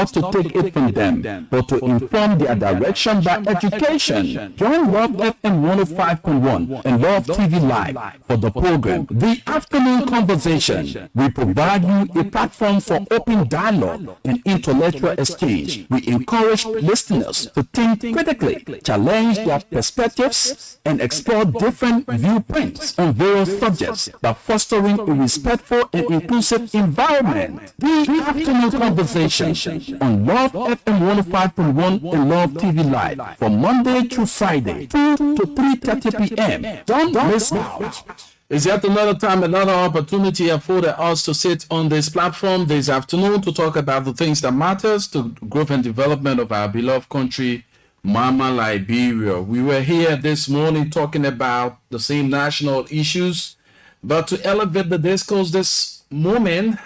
not to take it from them, but to inform their direction by education. Join Love FM 105.1 and Love TV Live for the program, The Afternoon Conversation. We provide you a platform for open dialogue and intellectual exchange. We encourage listeners to think critically, challenge their perspectives, and explore different viewpoints on various subjects by fostering a respectful and inclusive environment. The Afternoon Conversation on Love FM 105.1 and Love TV Live from Monday through Friday, 2 to 3:30 p.m. Don't miss out. It's yet another time, another opportunity afforded us to sit on this platform this afternoon to talk about the things that matters to growth and development of our beloved country, Mama Liberia. We were here this morning talking about the same national issues, but to elevate the discourse this moment,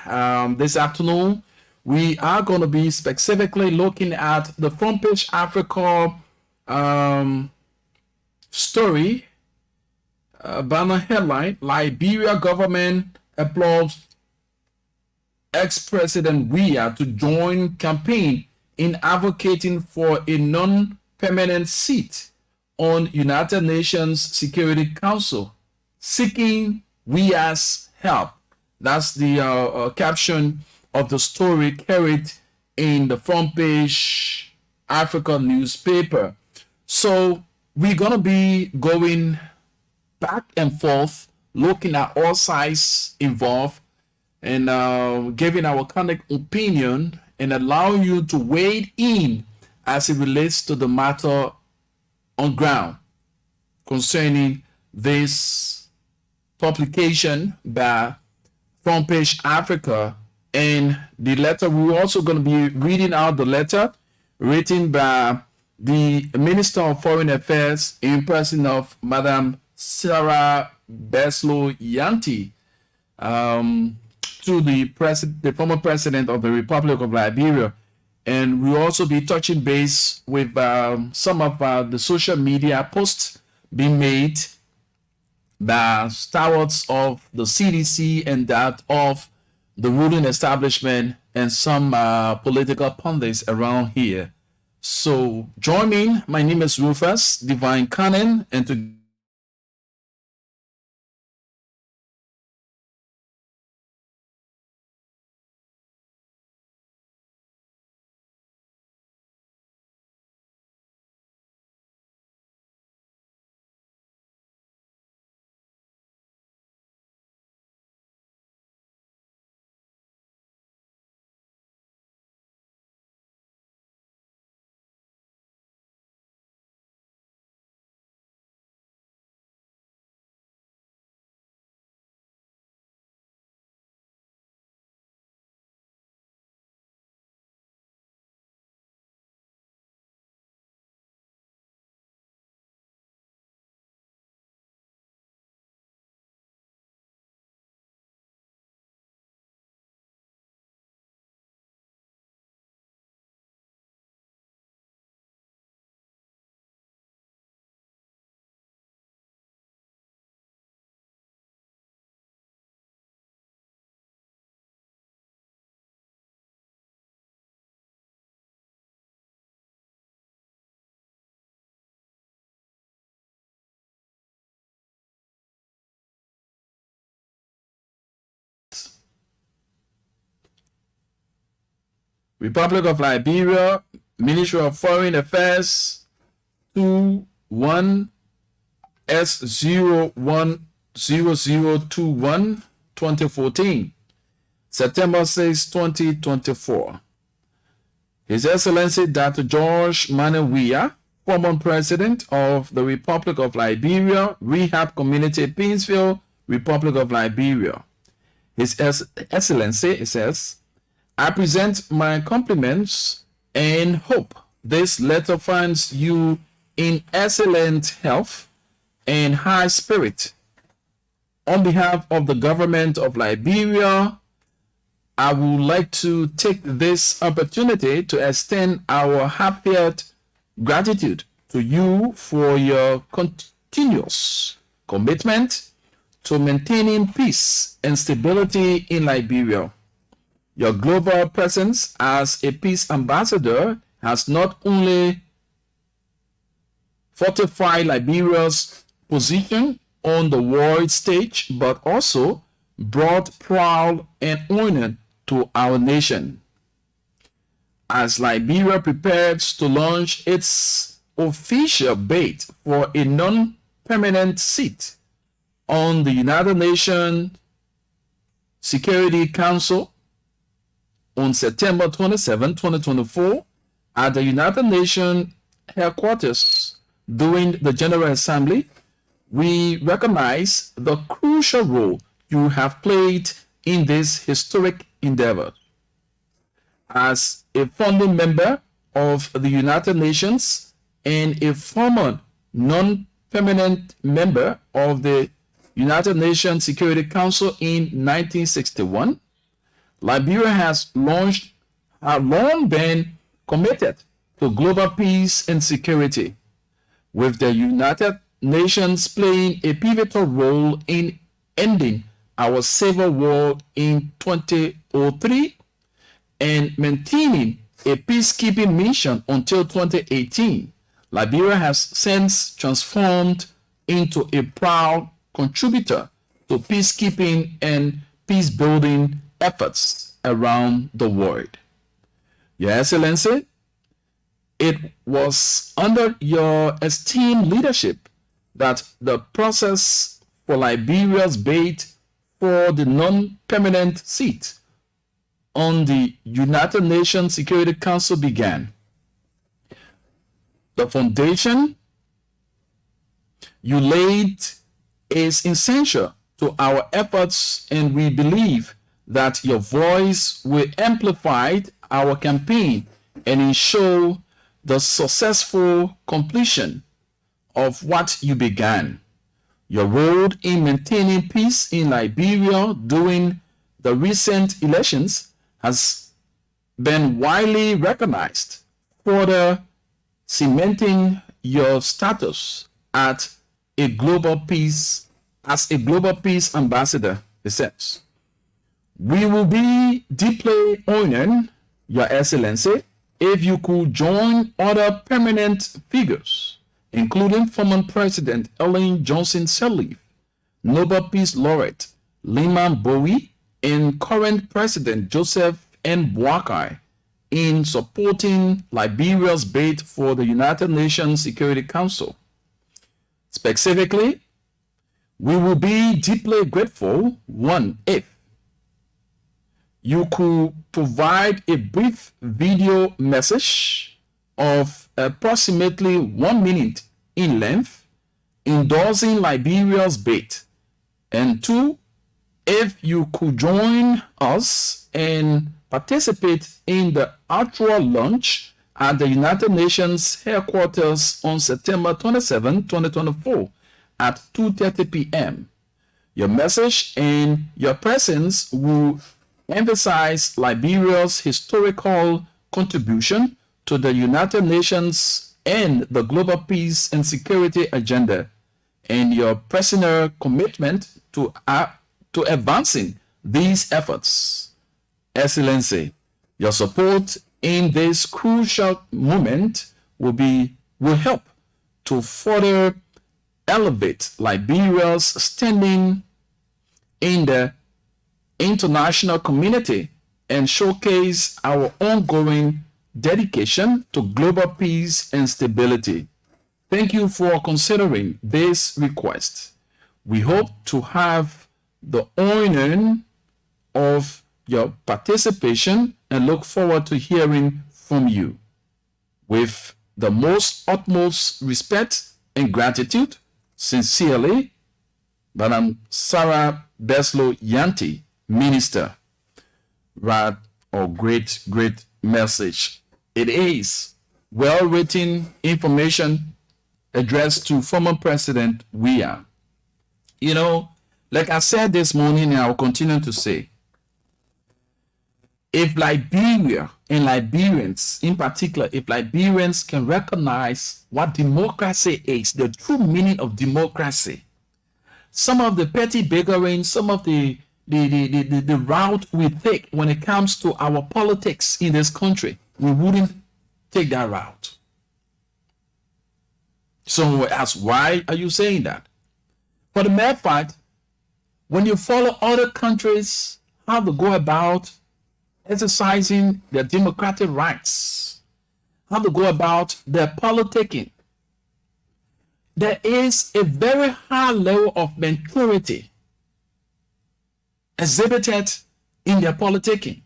this afternoon, we are going to be specifically looking at the Front Page Africa story. Banner headline: Liberia government applauds ex-president Weah to join campaign in advocating for a non-permanent seat on United Nations Security Council, seeking Weah's help. That's the caption of the story carried in the Front Page Africa newspaper. So we're going to be going back and forth, looking at all sides involved, and giving our candid opinion and allowing you to weigh in as it relates to the matter on ground concerning this publication by Front Page Africa. And the letter, we're also going to be reading out the letter written by the Minister of Foreign Affairs in person of Madam Sarah Beslow Yanti to the former president of the Republic of Liberia. And we'll also be touching base with some of the social media posts being made by stalwarts of the CDC and that of the ruling establishment and some political pundits around here. So join me. My name is Rufus Divine Cannon, and to Republic of Liberia, Ministry of Foreign Affairs, 21S010021 2014, September 6, 2024. His Excellency Dr. George Manuel Weah, former president of the Republic of Liberia, Rehab Community, Pinsville, Republic of Liberia. His Excellency, it says, I present my compliments and hope this letter finds you in excellent health and high spirit. On behalf of the government of Liberia, I would like to take this opportunity to extend our heartfelt gratitude to you for your continuous commitment to maintaining peace and stability in Liberia. Your global presence as a peace ambassador has not only fortified Liberia's position on the world stage, but also brought pride and honor to our nation. As Liberia prepares to launch its official bid for a non-permanent seat on the United Nations Security Council on September 27, 2024, at the United Nations headquarters during the General Assembly, we recognize the crucial role you have played in this historic endeavor. As a founding member of the United Nations and a former non-permanent member of the United Nations Security Council in 1961, Liberia has long been committed to global peace and security, with the United Nations playing a pivotal role in ending our civil war in 2003 and maintaining a peacekeeping mission until 2018. Liberia has since transformed into a proud contributor to peacekeeping and peace-building efforts around the world. Your Excellency, it was under your esteemed leadership that the process for Liberia's bid for the non-permanent seat on the United Nations Security Council began. The foundation you laid is essential to our efforts, and we believe that your voice will amplify our campaign and ensure the successful completion of what you began. Your role in maintaining peace in Liberia during the recent elections has been widely recognized, further cementing your status as a global peace ambassador. It says, we will be deeply honored, Your Excellency, if you could join other permanent figures, including former President Ellen Johnson Sirleaf, Nobel Peace Laureate Lyman Bowie, and current President Joseph N. Boakai, in supporting Liberia's bid for the United Nations Security Council. Specifically, we will be deeply grateful, one, if you could provide a brief video message of approximately 1 minute in length endorsing Liberia's bid, and two, if you could join us and participate in the actual launch at the United Nations headquarters on September 27, 2024 at 2:30 p.m. Your message and your presence will emphasize Liberia's historical contribution to the United Nations and the global peace and security agenda, and your personal commitment to advancing these efforts. Excellency, your support in this crucial moment will help to further elevate Liberia's standing in the international community and showcase our ongoing dedication to global peace and stability. Thank you for considering this request. We hope to have the honor of your participation and look forward to hearing from you. With the utmost respect and gratitude, sincerely, Madam Sarah Beslow Yanti, Minister. Great message. It is well-written information addressed to former President Weah. You know, like I said this morning, and I will continue to say, if Liberia and Liberians in particular, if Liberians can recognize what democracy is, the true meaning of democracy, some of the petty bickering, some of the the route we take when it comes to our politics in this country, we wouldn't take that route. So ask, why are you saying that? For the mere fact, when you follow other countries, how to go about exercising their democratic rights, how to go about their politicking, there is a very high level of maturity exhibited in their politicking.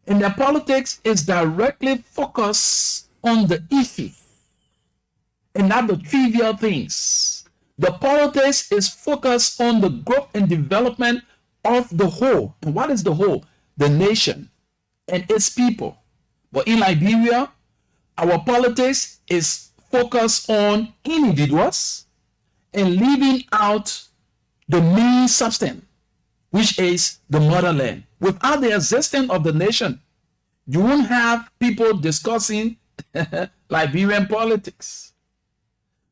And their politics is directly focused on the issue and not the trivial things. The politics is focused on the growth and development of the whole. And what is the whole? The nation and its people. But in Liberia, our politics is focused on individuals and leaving out the main substance, which is the motherland. Without the existence of the nation, you won't have people discussing Liberian politics.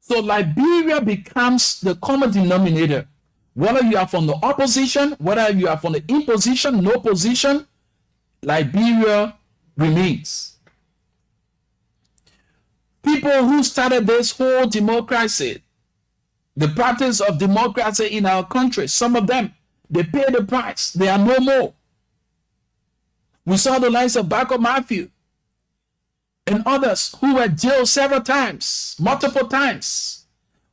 So Liberia becomes the common denominator. Whether you are from the opposition, whether you are from the imposition, no position, Liberia remains. People who started this whole democracy, the practice of democracy in our country, some of them, they pay the price. They are no more. We saw the likes of Bako Matthew and others who were jailed several times, multiple times,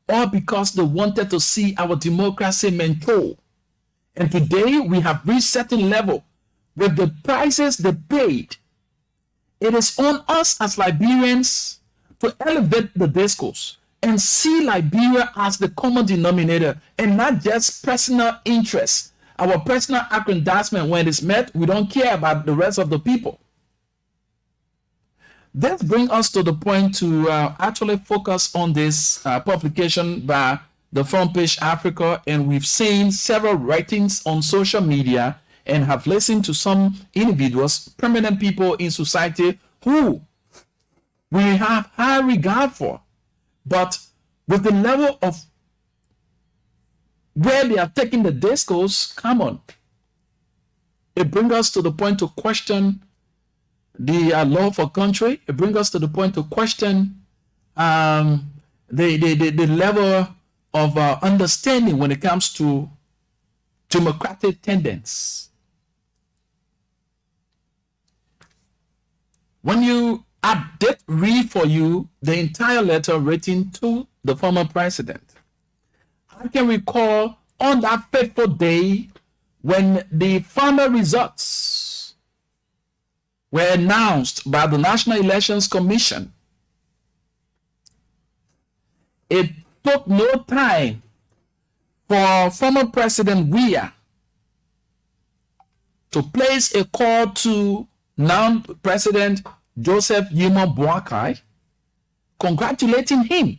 all because they wanted to see our democracy mature. And today we have reached certain level with the prices they paid. It is on us as Liberians to elevate the discourse and see Liberia as the common denominator and not just personal interest. Our personal aggrandizement, when it's met, we don't care about the rest of the people. This brings us to the point to actually focus on this publication by the Front Page Africa, and we've seen several writings on social media and have listened to some individuals, prominent people in society who we have high regard for, but with the level of where they are taking the discourse, come on, it brings us to the point to question the law of a country. It brings us to the point to question the level of understanding when it comes to democratic tendencies. When I did read for you the entire letter written to the former president, I can recall on that fateful day when the final results were announced by the National Elections Commission. It took no time for former President Weah to place a call to now President Joseph Yuma Boakai, congratulating him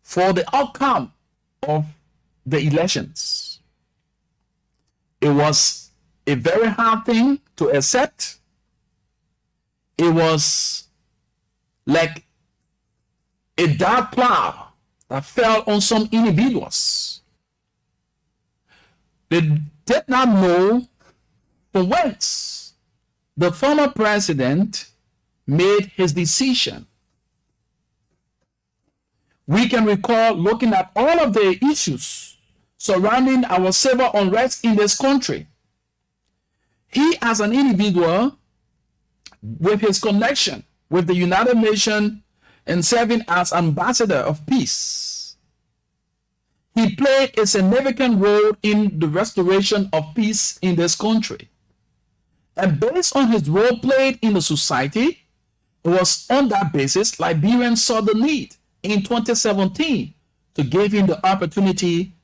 for the outcome of the elections. It was a very hard thing to accept. It was like a dark cloud that fell on some individuals. They did not know from whence the former president made his decision. We can recall looking at all of the issues surrounding our civil unrest in this country. He, as an individual, with his connection with the United Nations and serving as ambassador of peace, he played a significant role in the restoration of peace in this country. And based on his role played in the society, it was on that basis Liberians saw the need in 2017 to give him the opportunity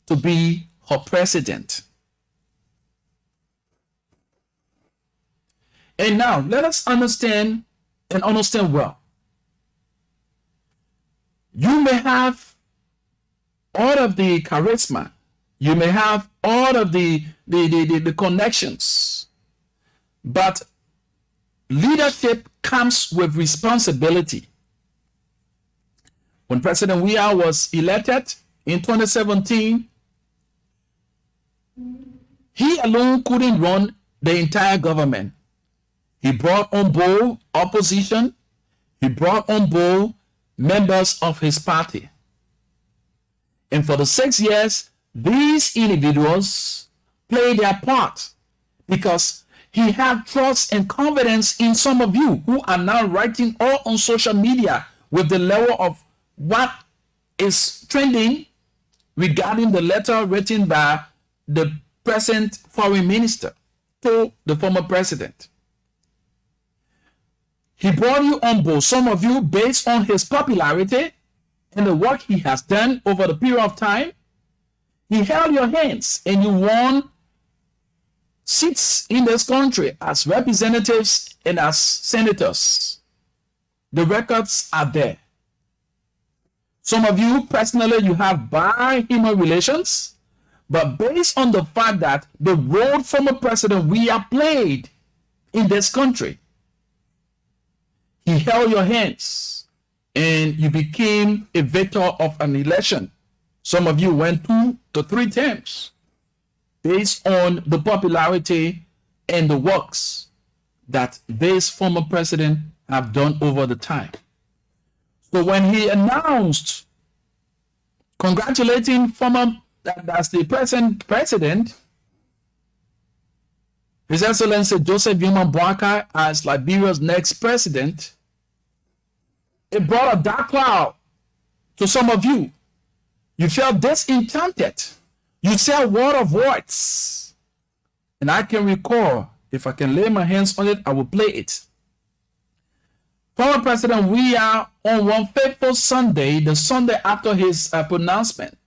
to be her president. And now let us understand and understand well. You may have all of the charisma, you may have all of the connections, but leadership comes with responsibility. When President Weah was elected in 2017, He alone couldn't run the entire government. He brought on board opposition. He brought on board members of his party. And for the 6 years, these individuals played their part because he had trust and confidence in some of you who are now writing all on social media with the level of what is trending regarding the letter written by the present foreign minister to the former president. He brought you on board, some of you, based on his popularity and the work he has done over the period of time. He held your hands and you won seats in this country as representatives and as senators. The records are there. Some of you personally, you have bad human relations, but based on the fact that the role former president we have played in this country, he held your hands and you became a victor of an election. Some of you went 2 to 3 terms based on the popularity and the works that this former president have done over the time. So when he announced congratulating that's the present president, His Excellency Joseph Yoman Boakai as Liberia's next president, it brought a dark cloud to some of you. You felt disenchanted. You said a word of words. And I can recall, if I can lay my hands on it, I will play it. Former President, we are on one fateful Sunday, the Sunday after his pronouncement,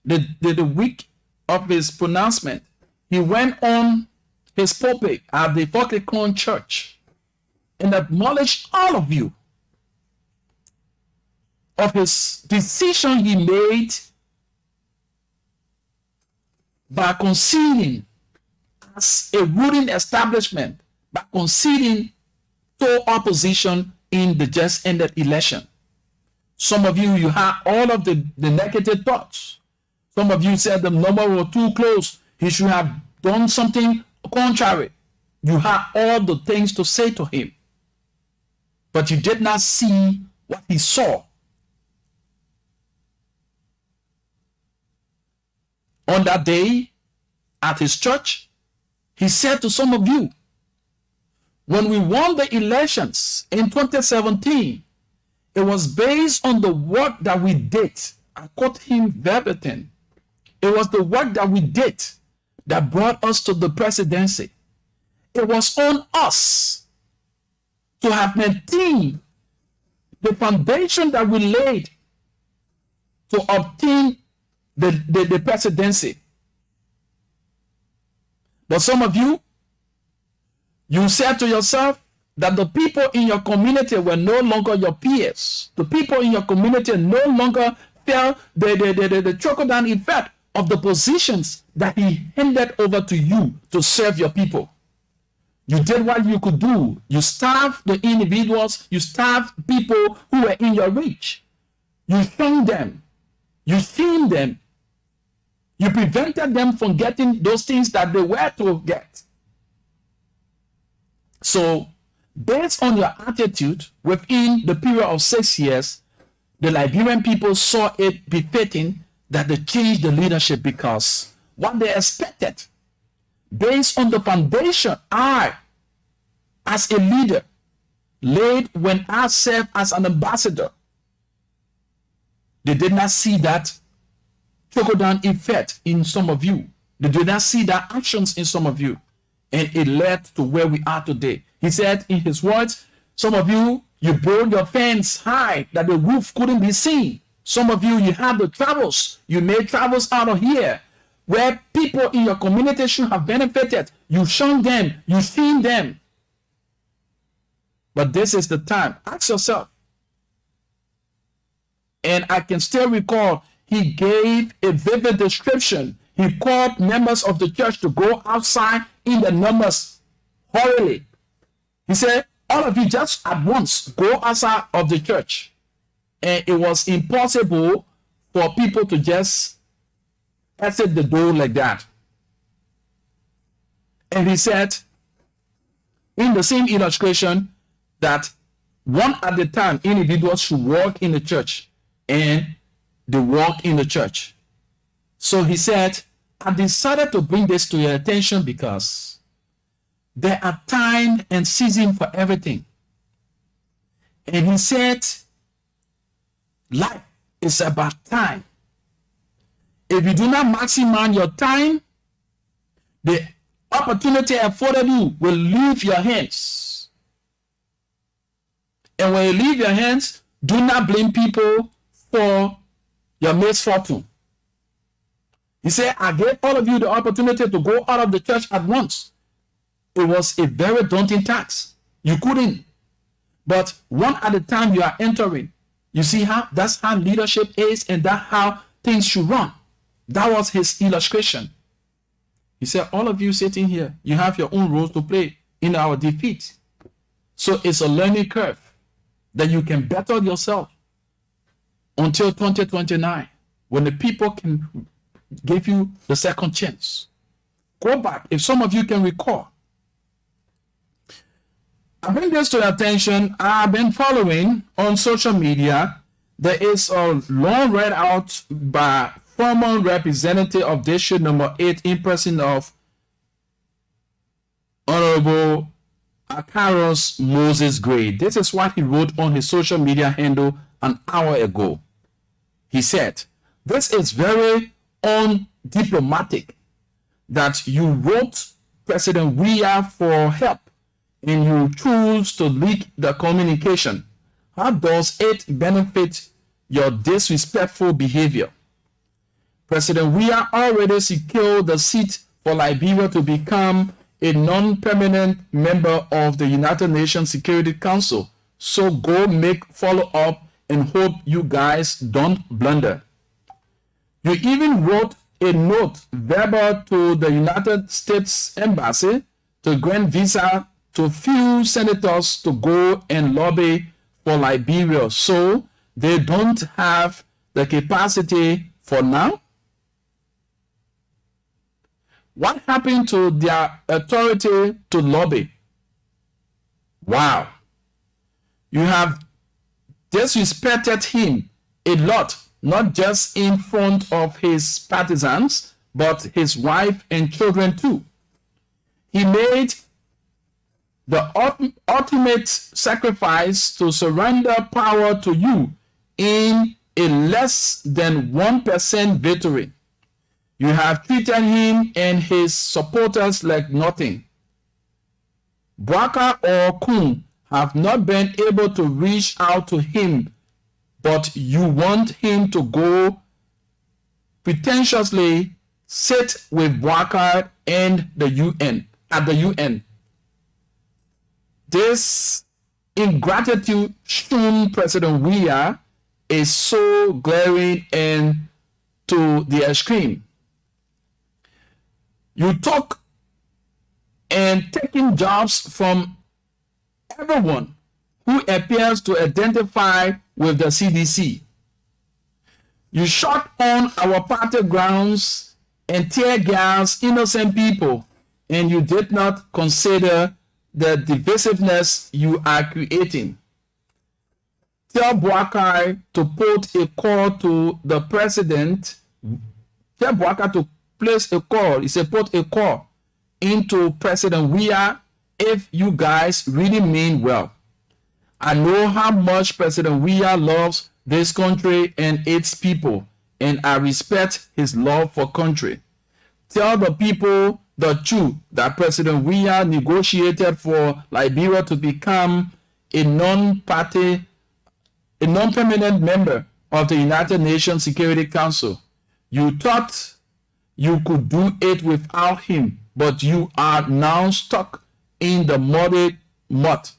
the week of his pronouncement, he went on his pulpit at the Forklicon Church and acknowledged all of you of his decision he made by conceding as a ruling establishment, by conceding to opposition in the just ended election. Some of you had all of the negative thoughts. Some of you said the number were too close. He should have done something contrary. You had all the things to say to him, but you did not see what he saw. On that day at his church, he said to some of you, when we won the elections in 2017, it was based on the work that we did. I quote him verbatim. It was the work that we did that brought us to the presidency. It was on us to have maintained the foundation that we laid to obtain the presidency. But some of you, you said to yourself that the people in your community were no longer your peers. The people in your community no longer felt the trickle-down effect of the positions that he handed over to you to serve your people. You did what you could do. You starved the individuals. You starved people who were in your reach. You shunned them. You shamed them. You prevented them from getting those things that they were to get. So, based on your attitude within the period of 6 years, the Liberian people saw it befitting that they changed the leadership, because what they expected, based on the foundation I, as a leader, laid when I served as an ambassador, they did not see that trickle-down effect in some of you. They did not see that actions in some of you. And it led to where we are today. He said in his words, some of you, you build your fence high that the roof couldn't be seen. Some of you, you had the travels. You made travels out of here where people in your community should have benefited. You shunned them. You shamed them. But this is the time. Ask yourself. And I can still recall he gave a vivid description. He called members of the church to go outside in the numbers hurriedly. He said, all of you just at once go outside of the church. And it was impossible for people to just exit the door like that. And he said, in the same illustration, that one at a time, individuals should walk in the church, and they walk in the church. So he said, I decided to bring this to your attention because there are time and season for everything. And he said, life is about time. If you do not maximize your time, the opportunity afforded you will leave your hands. And when you leave your hands, do not blame people for your misfortune. He said, I gave all of you the opportunity to go out of the church at once. It was a very daunting task. You couldn't. But one at a time you are entering. You see how that's how leadership is, and that's how things should run. That was his illustration. He said, all of you sitting here, you have your own roles to play in our defeat. So it's a learning curve that you can better yourself until 2029, when the people can give you the second chance. Go back. If some of you can recall, I bring this to your attention. I've been following on social media. There is a long read out by former representative of District Number 8 in person of Honorable Akaros Moses Gray. This is what he wrote on his social media handle an hour ago. He said, this is very undiplomatic that you wrote President Weah for help and you choose to leak the communication. How does it benefit your disrespectful behavior? President Weah already secured the seat for Liberia to become a non-permanent member of the United Nations Security Council. So go make follow-up and hope you guys don't blunder. You even wrote a note verbal to the United States Embassy to grant visa to few senators to go and lobby for Liberia, so they don't have the capacity for now. What happened to their authority to lobby? Wow. You have disrespected him a lot, not just in front of his partisans, but his wife and children too. He made the ultimate sacrifice to surrender power to you in a less than 1% victory. You have treated him and his supporters like nothing. Bwaka or Kun have not been able to reach out to him, but you want him to go pretentiously sit with Bwaka and the UN at the UN. This ingratitude shown President Weah is so glaring and to the extreme. You took and taking jobs from everyone who appears to identify with the CDC. You shot on our party grounds and tear gas innocent people, and you did not consider the divisiveness you are creating. Tell Bwaka to put a call to the president. Tell Bwaka to place a call. He said put a call into President Weah if you guys really mean well. I know how much President Weah loves this country and its people, and I respect his love for country. Tell the people the truth that President Weah negotiated for Liberia to become a non-permanent member of the United Nations Security Council. You thought you could do it without him, but you are now stuck in the muddy mud.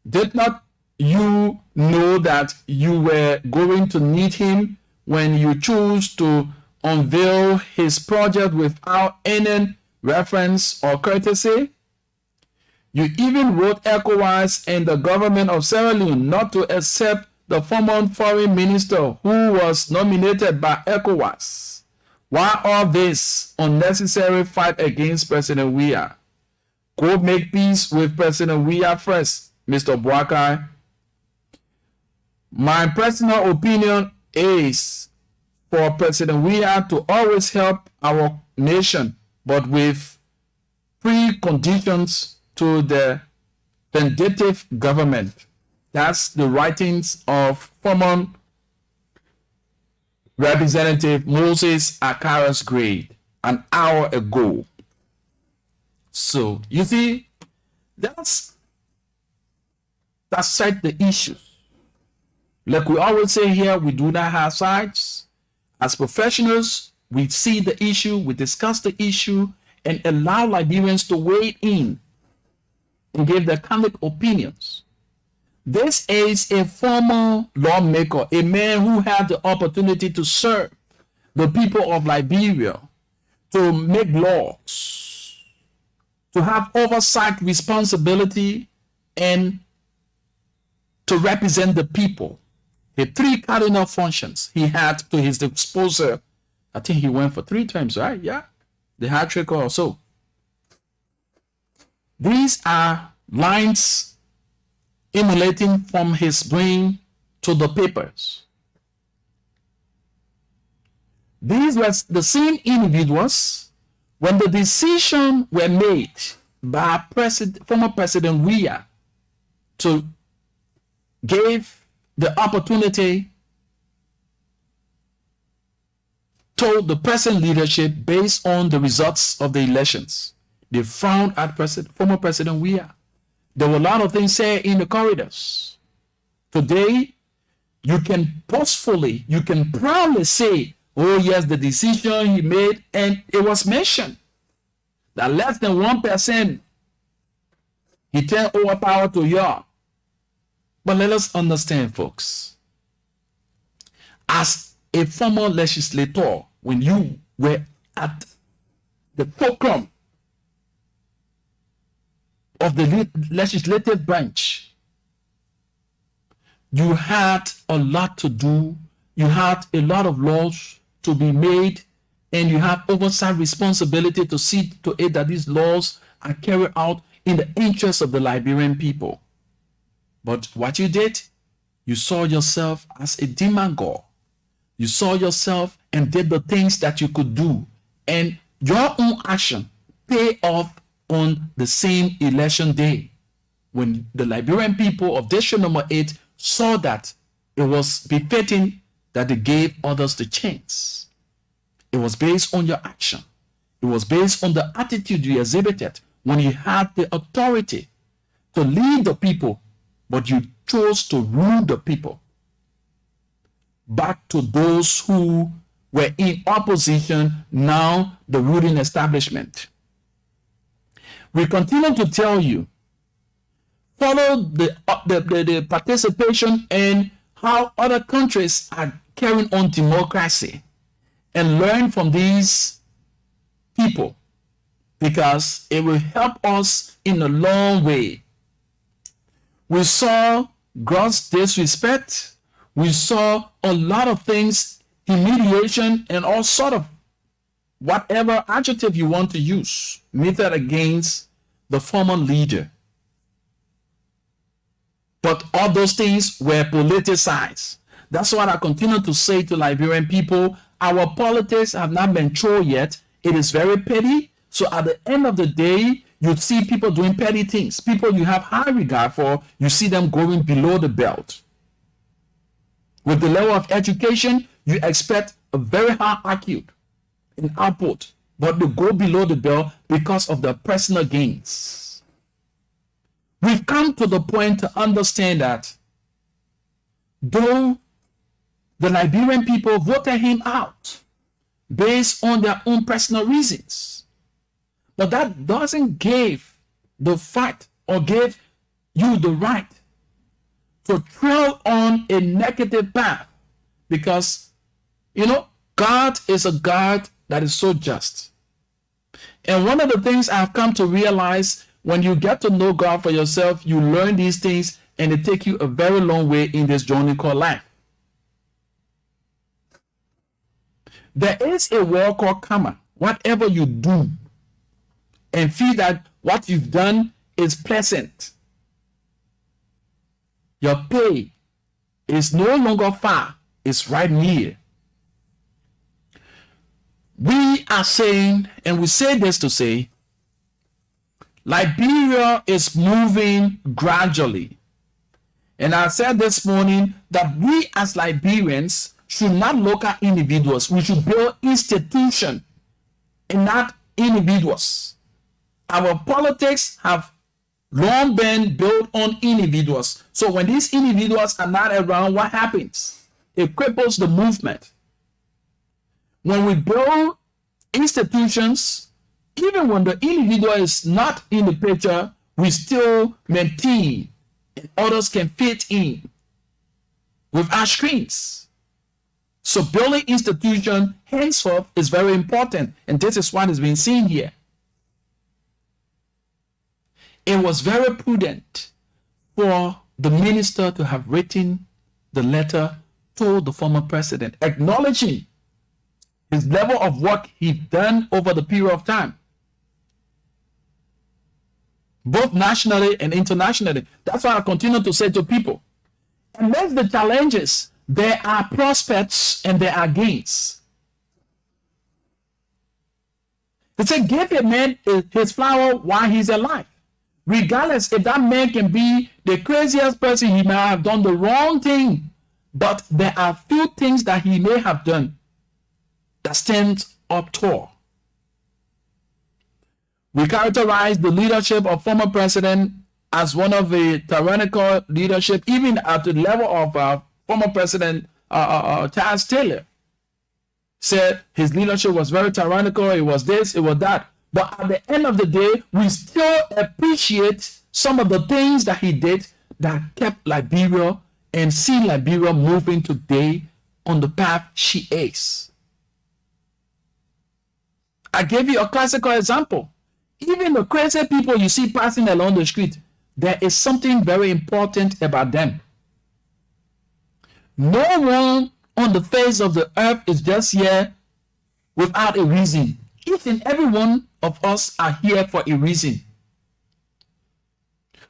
Did not you know that you were going to need him when you chose to unveil his project without any reference or courtesy? You even wrote ECOWAS and the government of Sierra Leone not to accept the former foreign minister who was nominated by ECOWAS. Why all this unnecessary fight against President Weah? Go make peace with President Weah first, Mr. Boakai. My personal opinion is for President Weah to always help our nation, but with preconditions to the vindictive government. That's the writings of former Representative Moses Akaras Gray an hour ago. So you see, that set the issues. Like we always say here, we do not have sides. As professionals, we see the issue, we discuss the issue, and allow Liberians to weigh in and give their candid opinions. This is a former lawmaker, a man who had the opportunity to serve the people of Liberia, to make laws, to have oversight responsibility, and to represent the people. The three cardinal functions he had to his disposal. I think he went for 3 times, right? Yeah, the hat trick or so. These are lines emanating from his brain to the papers. These were the same individuals when the decision were made by former President Weah to give the opportunity to the present leadership based on the results of the elections. They frowned at former President Weah. There were a lot of things said in the corridors. Today, you can boastfully, you can proudly say, oh yes, the decision he made, and it was mentioned that less than 1% he turned over power to y'all. But let us understand, folks, as a former legislator, when you were at the fulcrum of the legislative branch, you had a lot to do, you had a lot of laws to be made, and you have oversight responsibility to see to it that these laws are carried out in the interest of the Liberian people. But what you did, you saw yourself as a demagogue. You saw yourself and did the things that you could do, and your own action paid off on the same election day, when the Liberian people of District number 8 saw that it was befitting that they gave others the chance. It was based on your action. It was based on the attitude you exhibited when you had the authority to lead the people, but you chose to rule the people. Back to those who were in opposition, now the ruling establishment. We continue to tell you, follow the participation in how other countries are carrying on democracy, and learn from these people, because it will help us in a long way. We saw gross disrespect. We saw a lot of things, humiliation, and all sort of whatever adjective you want to use, meted against the former leader. But all those things were politicized. That's what I continue to say to Liberian people. Our politics have not been true yet. It is very petty. So at the end of the day, you see people doing petty things. People you have high regard for, you see them going below the belt. With the level of education, you expect a very high IQ in output, but they go below the belt because of their personal gains. We've come to the point to understand that though the Liberian people voted him out based on their own personal reasons, but that doesn't give the fight or give you the right to trail on a negative path, because God is a God that is so just. And one of the things I've come to realize, when you get to know God for yourself, you learn these things, and they take you a very long way in this journey called life. There is a word called karma. Whatever you do and feel that what you've done is pleasant, your pay is no longer far, it's right near. We are saying, and we say this to say, Liberia is moving gradually. And I said this morning that we as Liberians should not look at individuals. We should build institutions and not individuals. Our politics have long been built on individuals. So when these individuals are not around, what happens? It cripples the movement. When we build institutions, even when the individual is not in the picture, we still maintain and others can fit in with our screens. So building institutions henceforth is very important, and this is what is being seen here. It was very prudent for the minister to have written the letter to the former president, acknowledging his level of work he'd done over the period of time, both nationally and internationally. That's why I continue to say to people, amidst the challenges, there are prospects and there are gains. They say, give a man his flower while he's alive. Regardless if that man can be the craziest person, he may have done the wrong thing, but there are few things that he may have done that stands up tall. We characterize the leadership of former president as one of the tyrannical leadership, even at the level of former president Charles Taylor. Said his leadership was very tyrannical, it was this, it was that. But at the end of the day, we still appreciate some of the things that he did that kept Liberia and see Liberia moving today on the path she is. I gave you a classical example. Even the crazy people you see passing along the street, there is something very important about them. No one on the face of the earth is just here without a reason. Each and every one of us are here for a reason.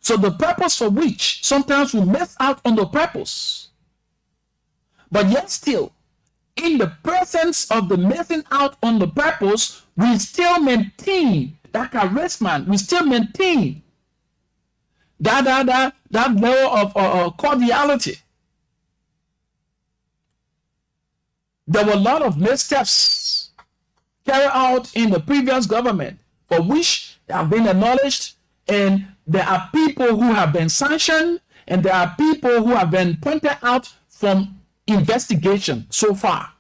So the purpose for which sometimes we miss out on the purpose. But yet still, in the presence of the missing out on the purpose, we still maintain that charisma. We still maintain that level of cordiality. There were a lot of missteps carried out in the previous government for which have been acknowledged, and there are people who have been sanctioned, and there are people who have been pointed out from investigation so far.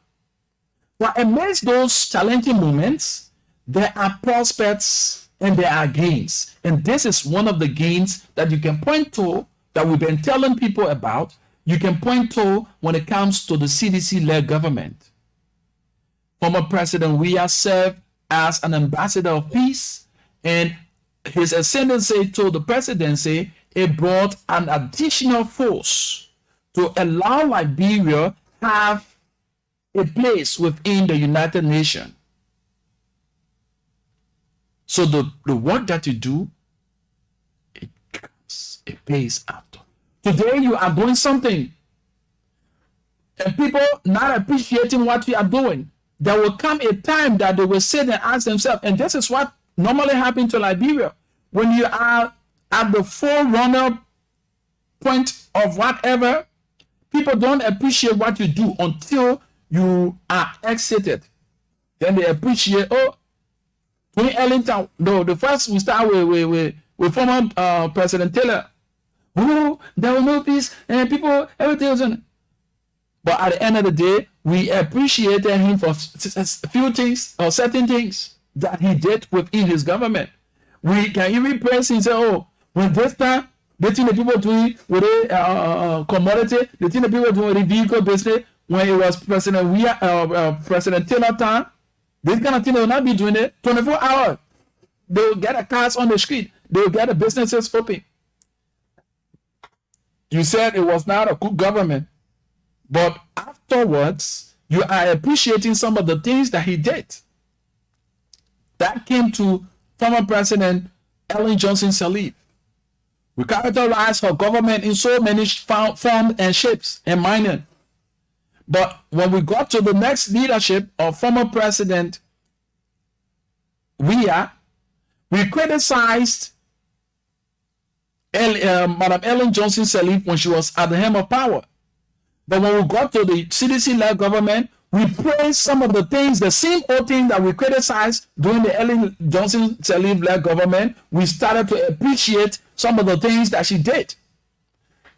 But amidst those challenging moments, there are prospects and there are gains. And this is one of the gains that you can point to, that we've been telling people about. You can point to when it comes to the CDC-led government. Former President Weah served as an ambassador of peace, and his ascendancy to the presidency, it brought an additional force to allow Liberia have a place within the United Nations. So the work that you do, it comes, it pays after. Today you are doing something, and people not appreciating what you are doing. There will come a time that they will sit and ask themselves, and this is what normally happens to Liberia. When you are at the forerunner point of whatever, people don't appreciate what you do until you are exited. Then they appreciate, oh, Tony Ellington, no, the first we start with former President Taylor. Oh, there was no peace, and people, everything was on. But at the end of the day, we appreciated him for a few things or certain things that he did within his government. We can even praise him and say, oh, when this time, the thing that people doing with a commodity, the thing that people doing with the vehicle business, when it was President Taylor time, this kind of thing they will not be doing it 24 hours. They will get a cars on the street. They will get the businesses open. You said it was not a good government, but afterwards, you are appreciating some of the things that he did. That came to former President Ellen Johnson Sirleaf. We characterize her government in so many forms and shapes and minor. But when we got to the next leadership of former President Weah, we criticized Madam Ellen Johnson Sirleaf when she was at the helm of power. But when we got to the CDC-led government, we praised some of the things, the same old thing that we criticized during the Ellen Johnson Sirleaf-led government. We started to appreciate some of the things that she did.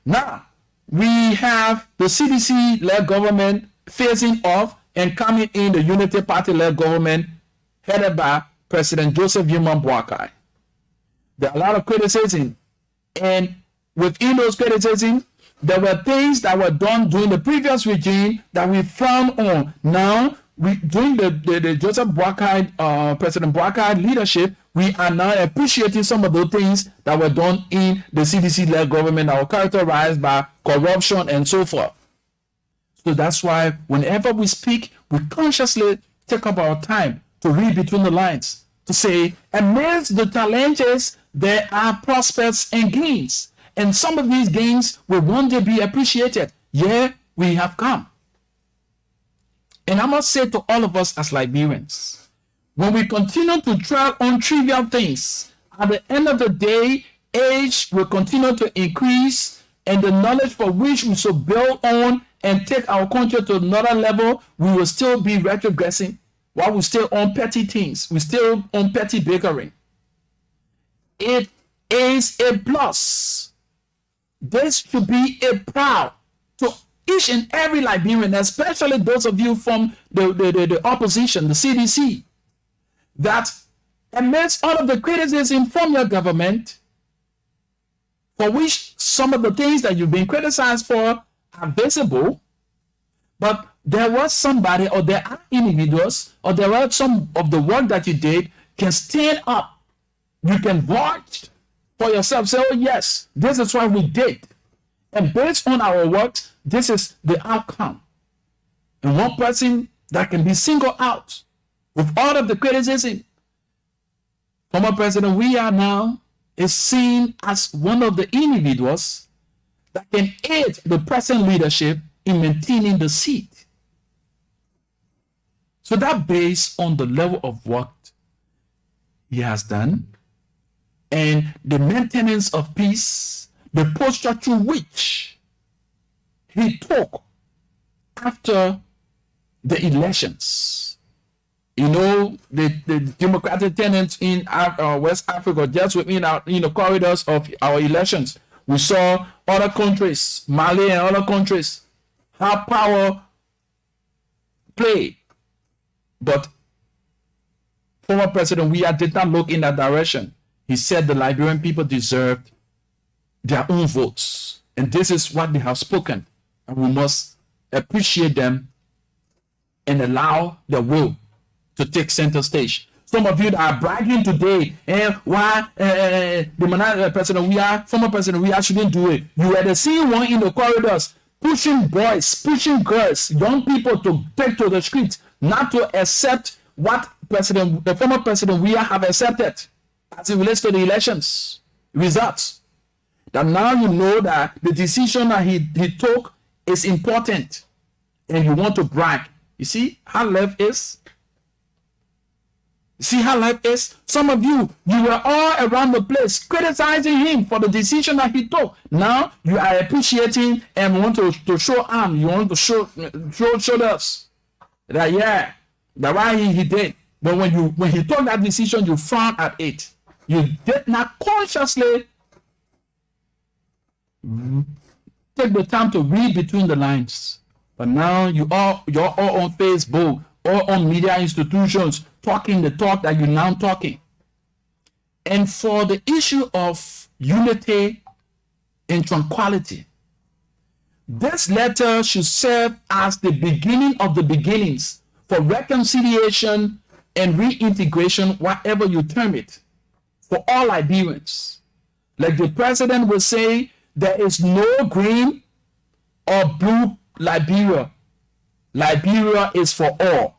Now, we have the CDC-led government phasing off and coming in the Unity Party-led government headed by President Joseph Yuma Boakai. There are a lot of criticism, and within those criticisms, there were things that were done during the previous regime that we frowned on. Now, during the Joseph Boakai, President Boakai leadership, we are now appreciating some of the things that were done in the CDC-led government that were characterized by corruption and so forth. So that's why whenever we speak, we consciously take up our time to read between the lines, to say, amidst the challenges, there are prospects and gains. And some of these gains will one day be appreciated. Yeah, we have come. And I must say to all of us as Liberians, when we continue to dwell on trivial things, at the end of the day, age will continue to increase, and the knowledge for which we should build on and take our country to another level, we will still be retrogressing while we still on petty things. We still on petty bickering. It is a plus. This should be a proud to each and every Liberian, especially those of you from the opposition, the CDC, that amidst all of the criticism from your government, for which some of the things that you've been criticized for are visible, but there was somebody, or there are individuals, or there are some of the work that you did can stand up. You can vouch for yourself, say, oh yes, this is what we did. And based on our works, this is the outcome. And one person that can be singled out with all of the criticism, former President Weah now is seen as one of the individuals that can aid the present leadership in maintaining the seat. So that based on the level of work he has done and the maintenance of peace, the posture through which he took after the elections. You know, the democratic tenants in West Africa, just within our corridors of our elections, we saw other countries, Mali and other countries, have power play. But former President Weah did not look in that direction. He said the Liberian people deserved their own votes. And this is what they have spoken. And we must appreciate them and allow their will to take center stage. Some of you that are bragging today, why President Weah, former President Weah shouldn't do it. You were the same one in the corridors, pushing boys, pushing girls, young people to take to the streets, not to accept what the former President Weah have accepted as it relates to the elections results. That now you know that the decision that he took is important, and you want to brag. You see how life is? See how life is? Some of you were all around the place criticizing him for the decision that he took. Now you are appreciating and want to show arm. You want to show shoulders. That yeah, that why he did. But when he took that decision, you frowned at it. You did not consciously take the time to read between the lines. But now you're all on Facebook, all on media institutions, talking the talk that you're now talking. And for the issue of unity and tranquility, this letter should serve as the beginning of the beginnings for reconciliation and reintegration, whatever you term it, for all Liberians. Like the president will say, there is no green or blue Liberia. Liberia is for all.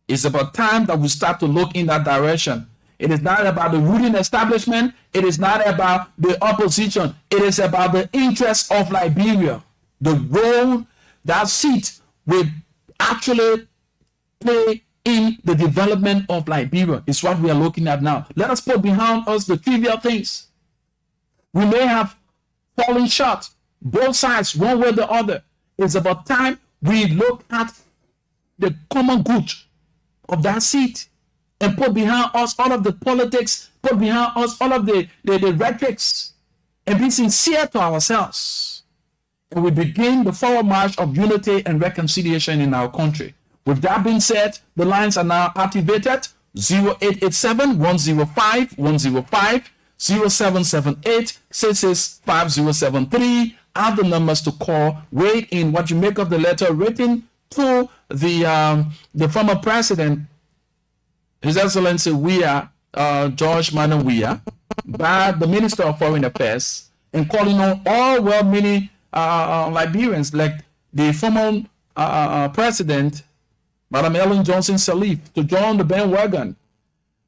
It's about time that we start to look in that direction. It is not about the ruling establishment. It is not about the opposition. It is about the interests of Liberia. The role that seat will actually play in the development of Liberia is what we are looking at now. Let us put behind us the trivial things. We may have fallen short, both sides, one way or the other. It's about time we look at the common good of that seat and put behind us all of the politics, put behind us all of the rhetorics, and be sincere to ourselves. And we begin the forward march of unity and reconciliation in our country. With that being said, the lines are now activated. 0887-105-105, 0778-665073 are the numbers to call. Weigh in what you make of the letter written to the former president, His Excellency George Manuel Weah, by the Minister of Foreign Affairs, and calling on all well-meaning Liberians, like the former president, Madam Ellen Johnson Sirleaf, to join the bandwagon,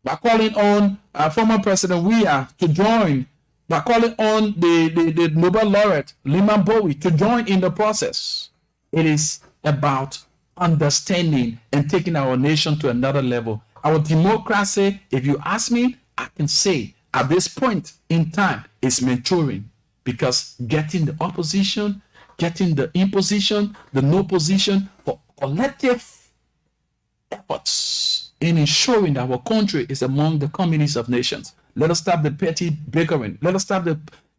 by calling on former President Weah to join, by calling on the Nobel laureate Lyman Bowie to join in the process. It is about understanding and taking our nation to another level. Our democracy, if you ask me, I can say at this point in time, is maturing, because getting the opposition, getting the imposition, the no position for collective efforts in ensuring that our country is among the communities of nations. Let us stop the petty bickering. Let us stop the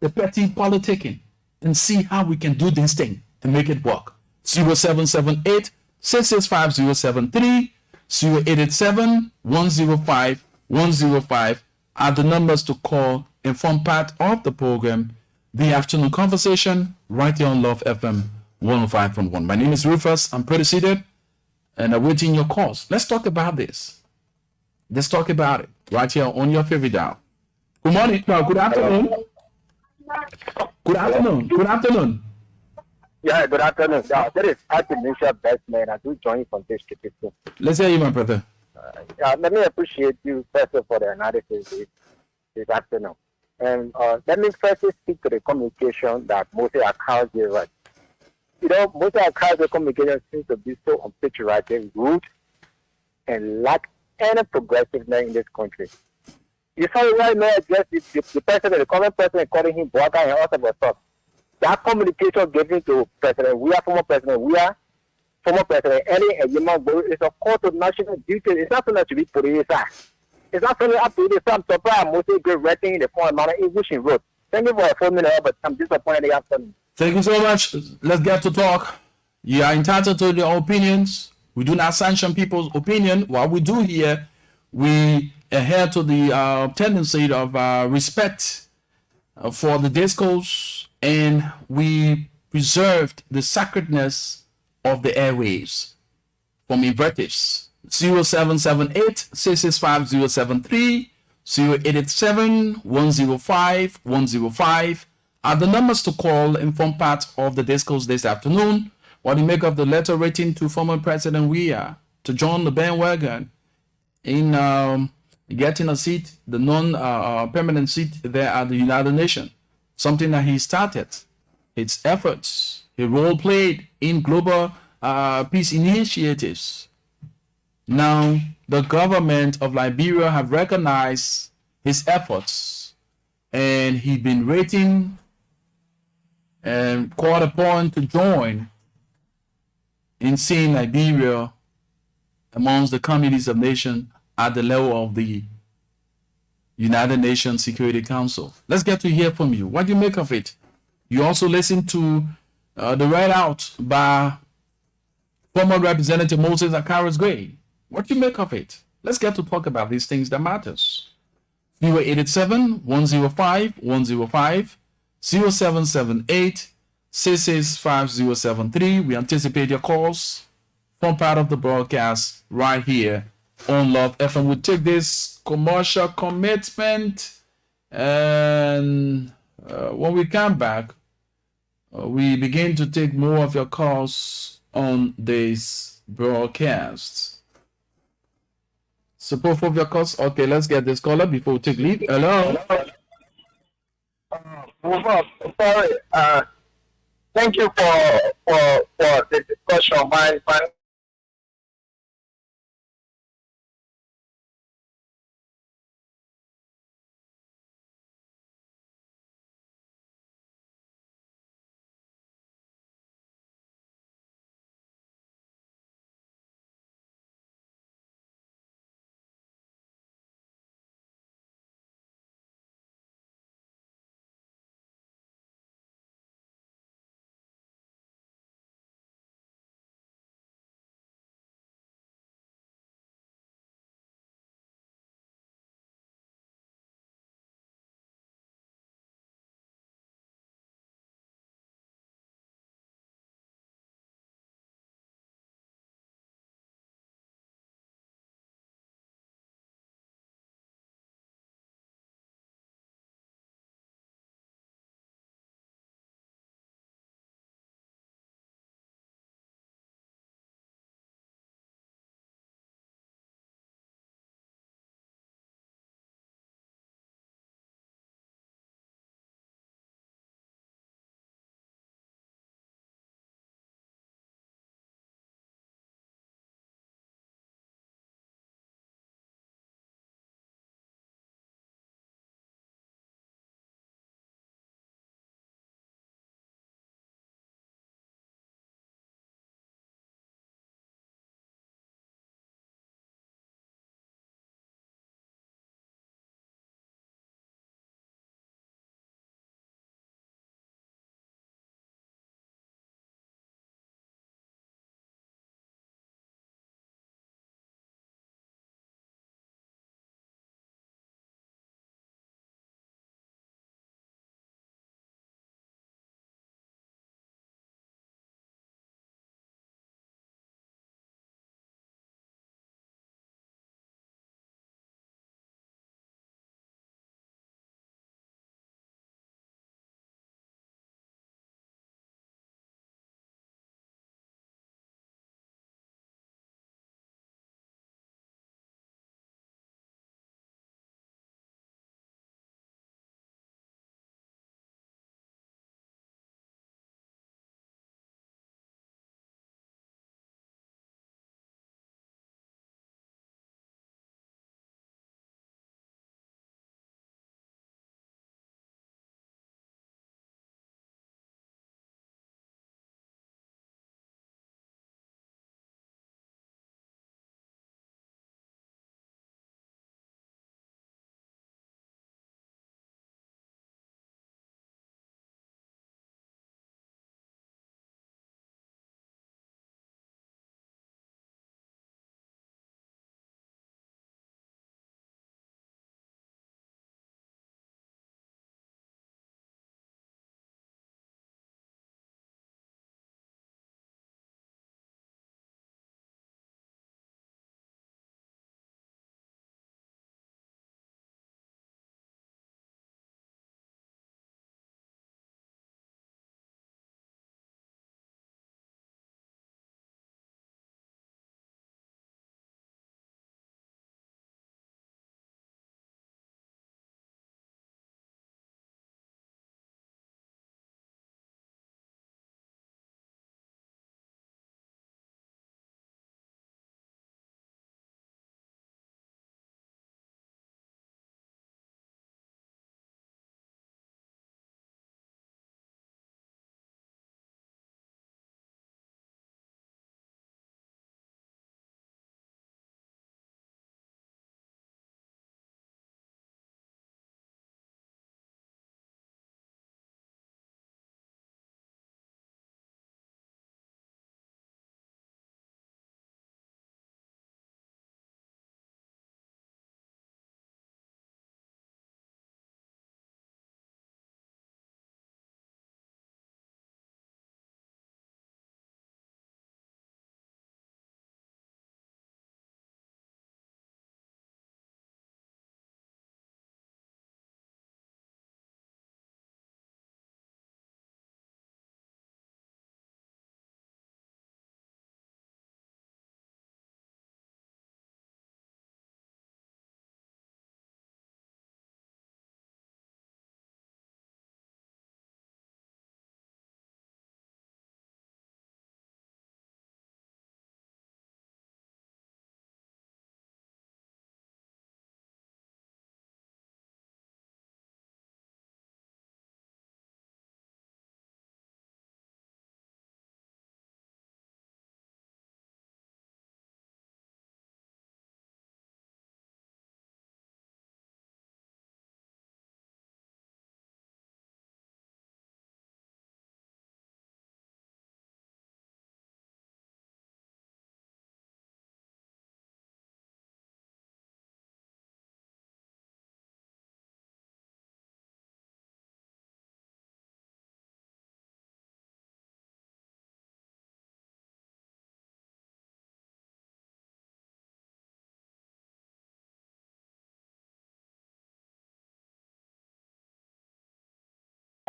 petty politicking and see how we can do this thing and make it work. 0778-665073, 0887-105-105 are the numbers to call and form part of the program, The Afternoon Conversation, right here on Love FM 105.1. My name is Rufus. I'm pretty seated and awaiting your calls. Let's talk about this. Let's talk about it right here on your favorite dial. Good morning. No, good afternoon. Good afternoon. Good afternoon. Yeah, good afternoon. That is Archbishop Bestman. I do join from this people. Let's hear you, my brother. Let me appreciate you first for the analysis this afternoon. And let me first speak to the communication that Moses Akal gave us. You know, Moses Akal's communication seems to be so unpatriotic, rude, and lack any progressiveness in this country. You saw right now, just the president, the current president, calling him Boaga and all sorts of stuff. That communication given to President Weah, former President Weah, former President Eli, and Lyman Bowie is a call to national duty. It's not something to be put aside. It's not something up to this. I'm surprised I'm mostly good writing in the form of English and wrote. Thank you for a 4 minute, but I'm disappointed in the afternoon. Thank you so much. Let's get to talk. You are entitled to your opinions. We do not sanction people's opinion. What we do here, we adhere to the tendency of respect for the discourse, and we preserved the sacredness of the airwaves from invectives. 0778-665073, 0887-105-105 are the numbers to call and form part of the discourse this afternoon. What do you make of the letter written to former President Weah to join the bandwagon in getting a seat, the non-permanent seat there at the United Nations? Something that he started, its efforts, a role played in global peace initiatives. Now, the government of Liberia have recognized his efforts, and he's been rating and called upon to join in seeing Liberia amongst the communities of nations at the level of the United Nations Security Council. Let's get to hear from you. What do you make of it? You also listen to the readout by former Representative Moses Akaris Gray. What do you make of it? Let's get to talk about these things that matters. 0887-105-105, 0778-665073. We anticipate your calls. Form part of the broadcast right here on Love FM. We'll take this commercial commitment, and when we come back, we begin to take more of your calls on this broadcast. Support for your cause. Okay, let's get this caller before we take leave. Hello. Sorry. Thank you for the discussion. My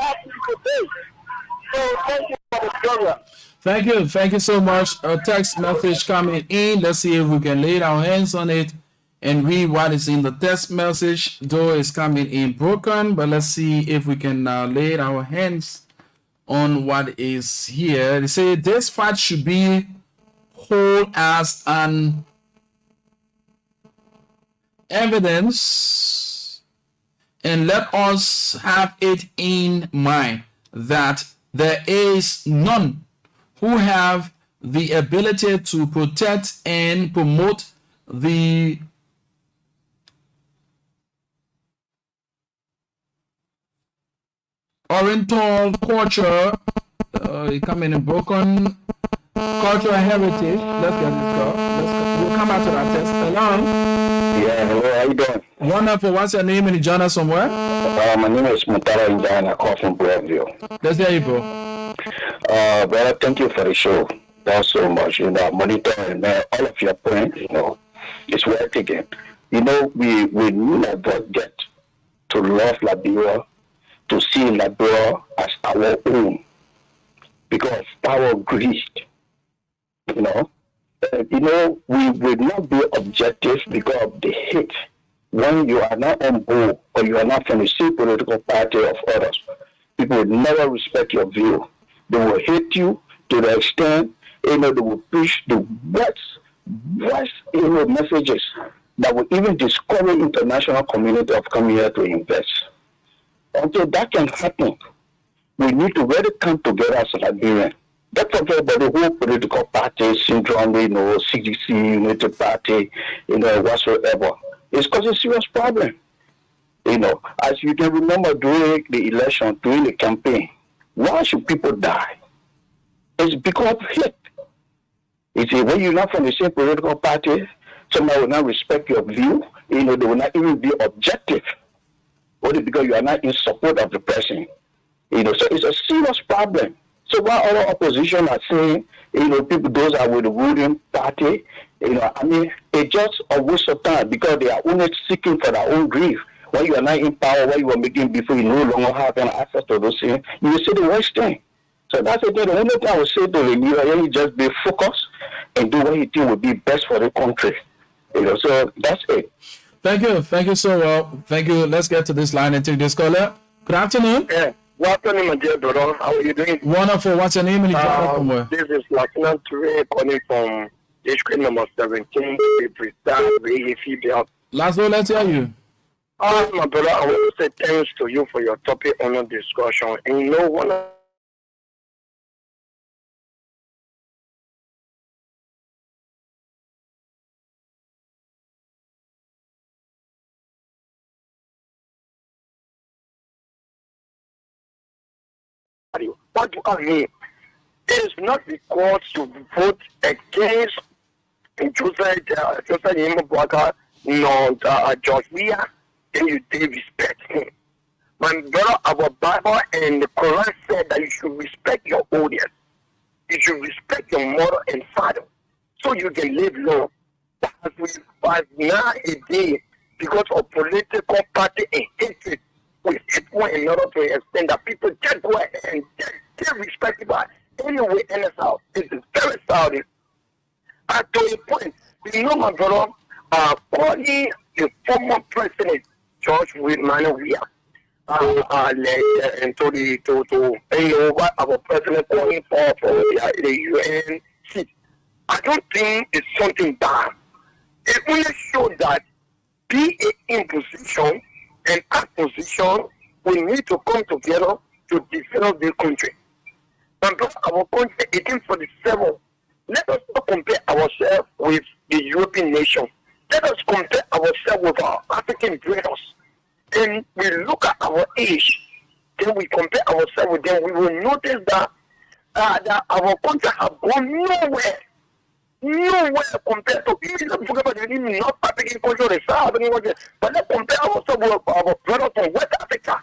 happy today. So thank you for the program. Thank you so much. A text message coming in. Let's see if we can lay our hands on it and read what is in the text message. Though it's coming in broken, but let's see if we can lay our hands on what is here. They say this fight should be whole as an evidence, and let us have it in mind that there is none who have the ability to protect and promote the Oriental culture, coming in broken cultural heritage. Let's get this go. We'll come out to that test. Hello. Yeah, hello, how you doing? Wonderful. What's your name and you join us somewhere? My name is Mutara Injana, I call from Broadview. Let's hear you, bro. Brother, thank you for the show. Thanks so much. Monitor and all of your points, it's worth taken. We never get to love Liberia, to see Liberia as our own, because power greed. We will not be objective because of the hate. When you are not on board or you are not from the same political party of others, people will never respect your view. They will hate you to the extent, they will push the worst messages that will even discourage international community of coming here to invest. Until that can happen, we need to really come together as a Liberian. Don't forget about the whole political party syndrome, CDC, United Party, whatsoever. It's causing a serious problem. As you can remember during the election, during the campaign, why should people die? It's because of hate. You see, when you're not from the same political party, somebody will not respect your view. They will not even be objective. Only because you are not in support of the person. So it's a serious problem. So while other opposition are saying, people, those are with the ruling party, it's just a waste of time because they are only seeking for their own grief. When you are not in power, what you were making before, you no longer have any access to those things, you will say the worst thing. So that's the thing. The only thing I would say to the leader, you just be focused and do what you think would be best for the country. So that's it. Thank you so well. Thank you. Let's get to this line and take this caller. Good afternoon. Yeah. Good afternoon, my dear brother. How are you doing? Wonderful. What's your name and you from where? This is Lieutenant Ture calling from HQ number 17, to be precise, Laszlo, let's hear you. My brother, I want to say thanks to you for your topic on the discussion. And one of what do I mean? It is not because you vote against Joseph Yimabwaka, nor George Weah, then you do respect him. My brother, our Bible and the Quran said that you should respect your audience. You should respect your mother and father so you can live long. But now a day, because of political party and hatred, we hate one another to an extent that people just go ahead and just respect it. But anyway, in the South, it is very Saudi. To a point, my brother, calling the former president, George Weah, and to what our president calling for the UN seat. I don't think it's something bad. It only shows that be in position and opposition, we need to come together to develop the country. And our country, 1847, let us not compare ourselves with the European nations. Let us compare ourselves with our African brothers. And we look at our age, then we compare ourselves with them, we will notice that, that our country has gone nowhere compared to even the North African country, the South African country, but let's compare ourselves with our brothers from West Africa.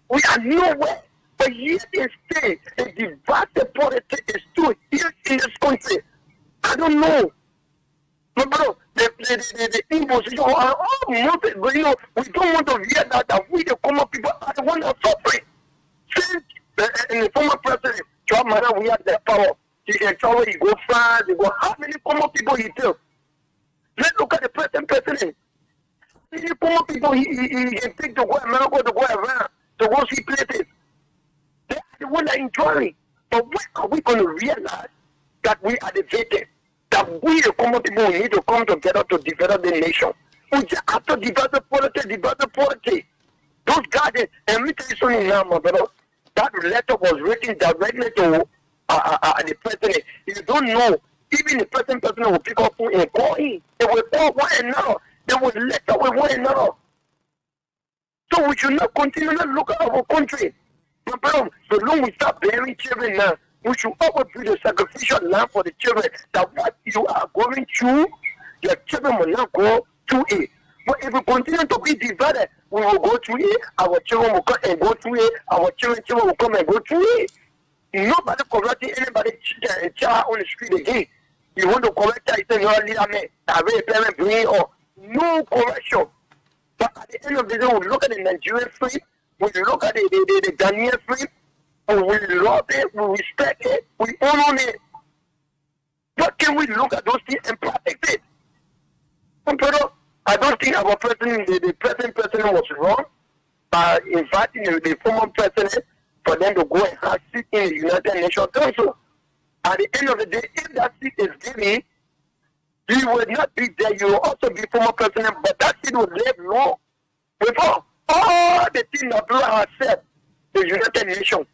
We are nowhere. But yet instead, a divided politics is still here in this country. I don't know. But bro, the imposition are all moving, but we don't want to hear that we the common people are the ones that are suffering. Since the former president, John Mahama, we have the power. He can travel, he go France, he go. How many former people he took? Let's look at the present president. How many former people he can take to go America, to go around, to go see places? They are the one that enjoy it. But when are we going to realize that we are the victims? That we, the common people, we need to come together to develop the nation. We just have to develop the politics. Those guys, and me tell you something now, my brother. That letter was written directly to the president. If you don't know, even the present president will pick up phone and call him. They will call one another. They will letter with one another. So we should not continue to look at our country. My brother, so long we start bearing children now, we should always be the sacrificial lamb for the children. That what you are going through, your children will not go through it. But if we continue to be divided, we will go through it. Our children will come and go through it. Our children will come and go through it. Nobody correcting anybody child on the street again. You want to correct that, you say, no, leader, man, I really parent bring or no correction. But at the end of the day, we look at the Nigerian free, we look at the Ghanaian free, and we love it, we respect it, we honor it. But can we look at those things and protect it? I don't think our president, the present president was wrong by inviting the former president for them to go and have seat in the United Nations Council. At the end of the day, if that seat is given, he will not be there. You will also be former president, but that seat will live long before all the things that people have said, the United Nations.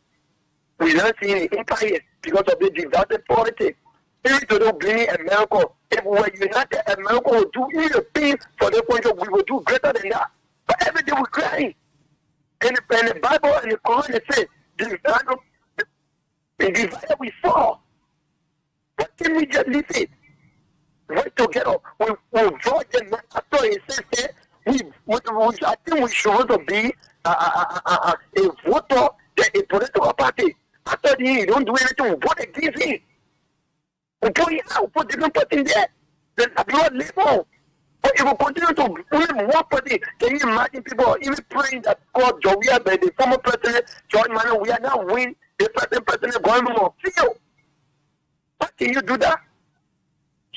We don't see any empire because of the divided politics. Even to do bring America, if we were united, America would do anything for the country. We would do greater than that. But every day we're crying. And the Bible and the Quran it says, divided we fall. But can we just leave it? Right together, we vote them after he says I think we should also be a voter, a political party. After he don't do anything, we vote against him. We put it out, put different party in there. Then a blood label. But if we continue to only one party, can you imagine people even praying that God, Jovial, by the former president, John Mahama, we are now win the present president going on field. How can you do that?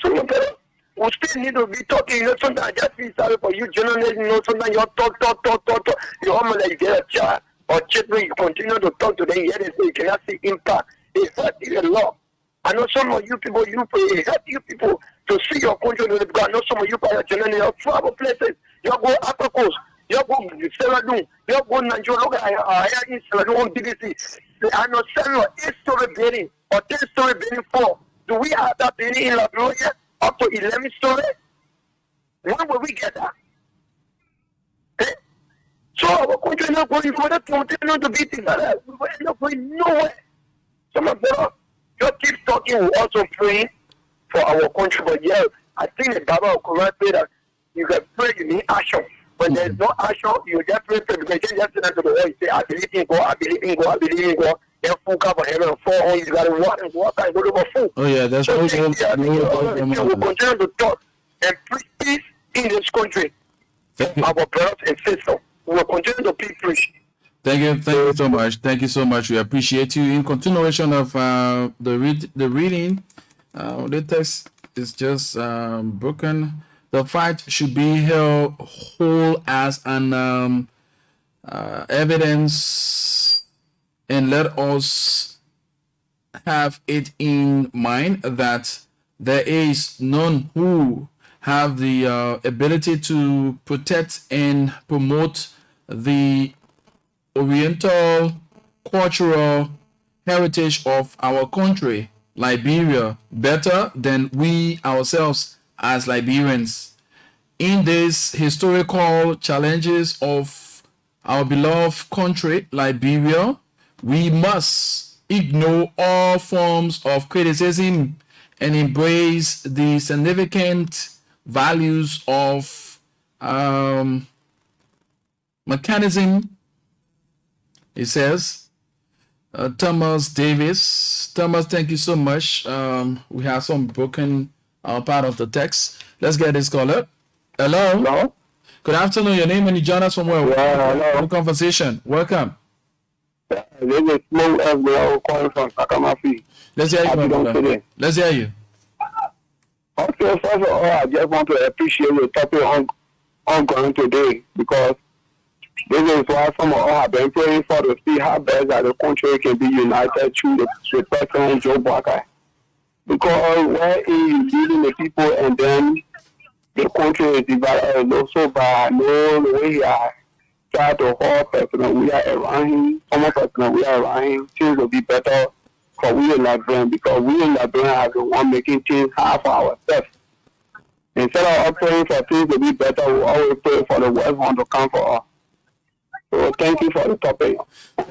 So, we still need to be talking. You know, sometimes I just feel sorry for you journalists. You know, sometimes you talk. You almost like you get a child or children. You continue to talk to them. Yet they say you cannot see impact. It's hurt you a lot. I know some of you people, it hurt you people to see your country. Because I know some of you people are journalists. You travel places. You go Upper Coast. You go Sierra Leone. You go Nigeria. Look at in Sierra Leone on BBC. I know 7 or 8 story building or 10 story building 4. Do we have that building in Liberia up to 11 stories? When will we get that? Okay? So our country is not going further to continue to be together. We are not going nowhere. Some of them just keep talking. We also pray for our country. But yeah, I think the Bible will correct me that you can pray, you need action. When there's no action, you just pray because you just sit to the wall. You say, I believe in God, I believe in God, I believe in God. Then full cover heaven and fall on you. Got to walk and walk and go to the food. Oh, yeah, that's what we'll continue to talk and preach peace in this country. Our brothers and sisters, we will continue to preach. Thank you so much. Thank you so much. We appreciate you. In continuation of the reading, the text is just broken. The fight should be held whole as an evidence, and let us have it in mind that there is none who have the ability to protect and promote the Oriental cultural heritage of our country, Liberia, better than we ourselves as Liberians. In these historical challenges of our beloved country, Liberia, we must ignore all forms of criticism and embrace the significant values of mechanism. It says, Thomas Davis. Thomas, thank you so much. We have some broken part of the text. Let's get this caller. Hello. Hello. Good afternoon. Your name and you join us from where? Yeah, hello. Conversation. Welcome. This is Smoke FBL calling from Sakamafi. Let's hear you, my brother. Let's hear you. Okay, first of all, I just want to appreciate the topic ongoing today, because this is why some of us have been praying for, to see how best that the country can be united through the President Joe Biden. Because where he is leading the people and then the country is divided also by no way he has tried to hold President we are around him, former President we are around him, things will be better for we in Liberian, because we in Liberian are the one making things hard for ourselves. Instead of praying for things to be better, we always pray for the West one to come for us. So thank you for the topic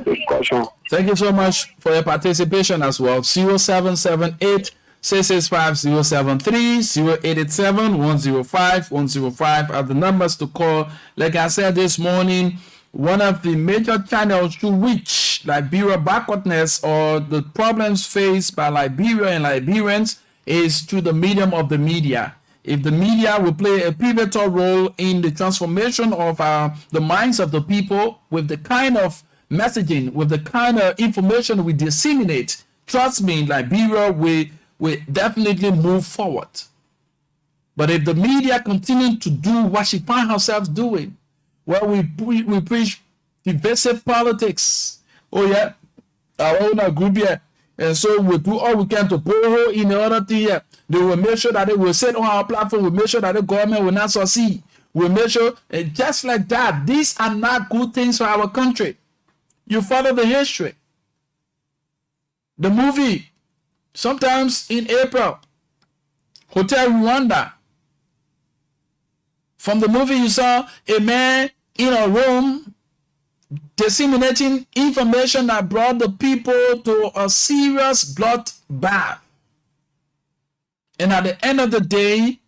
discussion. Thank you so much for your participation as well. 0778 665 073 0887 105 105 are the numbers to call. Like I said this morning, one of the major channels to reach Liberia backwardness or the problems faced by Liberia and Liberians is through the medium of the media. If the media will play a pivotal role in the transformation of the minds of the people with the kind of messaging, with the kind of information we disseminate, trust me, Liberia will definitely move forward. But if the media continue to do what she finds herself doing, where we preach divisive politics, oh yeah, our own group here, and so we do all we can to borrow in order to they will make sure that they will sit on our platform. We'll make sure that the government will not succeed. We'll make sure, and just like that, these are not good things for our country. You follow the history. The movie, sometimes in April, Hotel Rwanda. From the movie, you saw a man in a room disseminating information that brought the people to a serious bloodbath. And at the end of the day,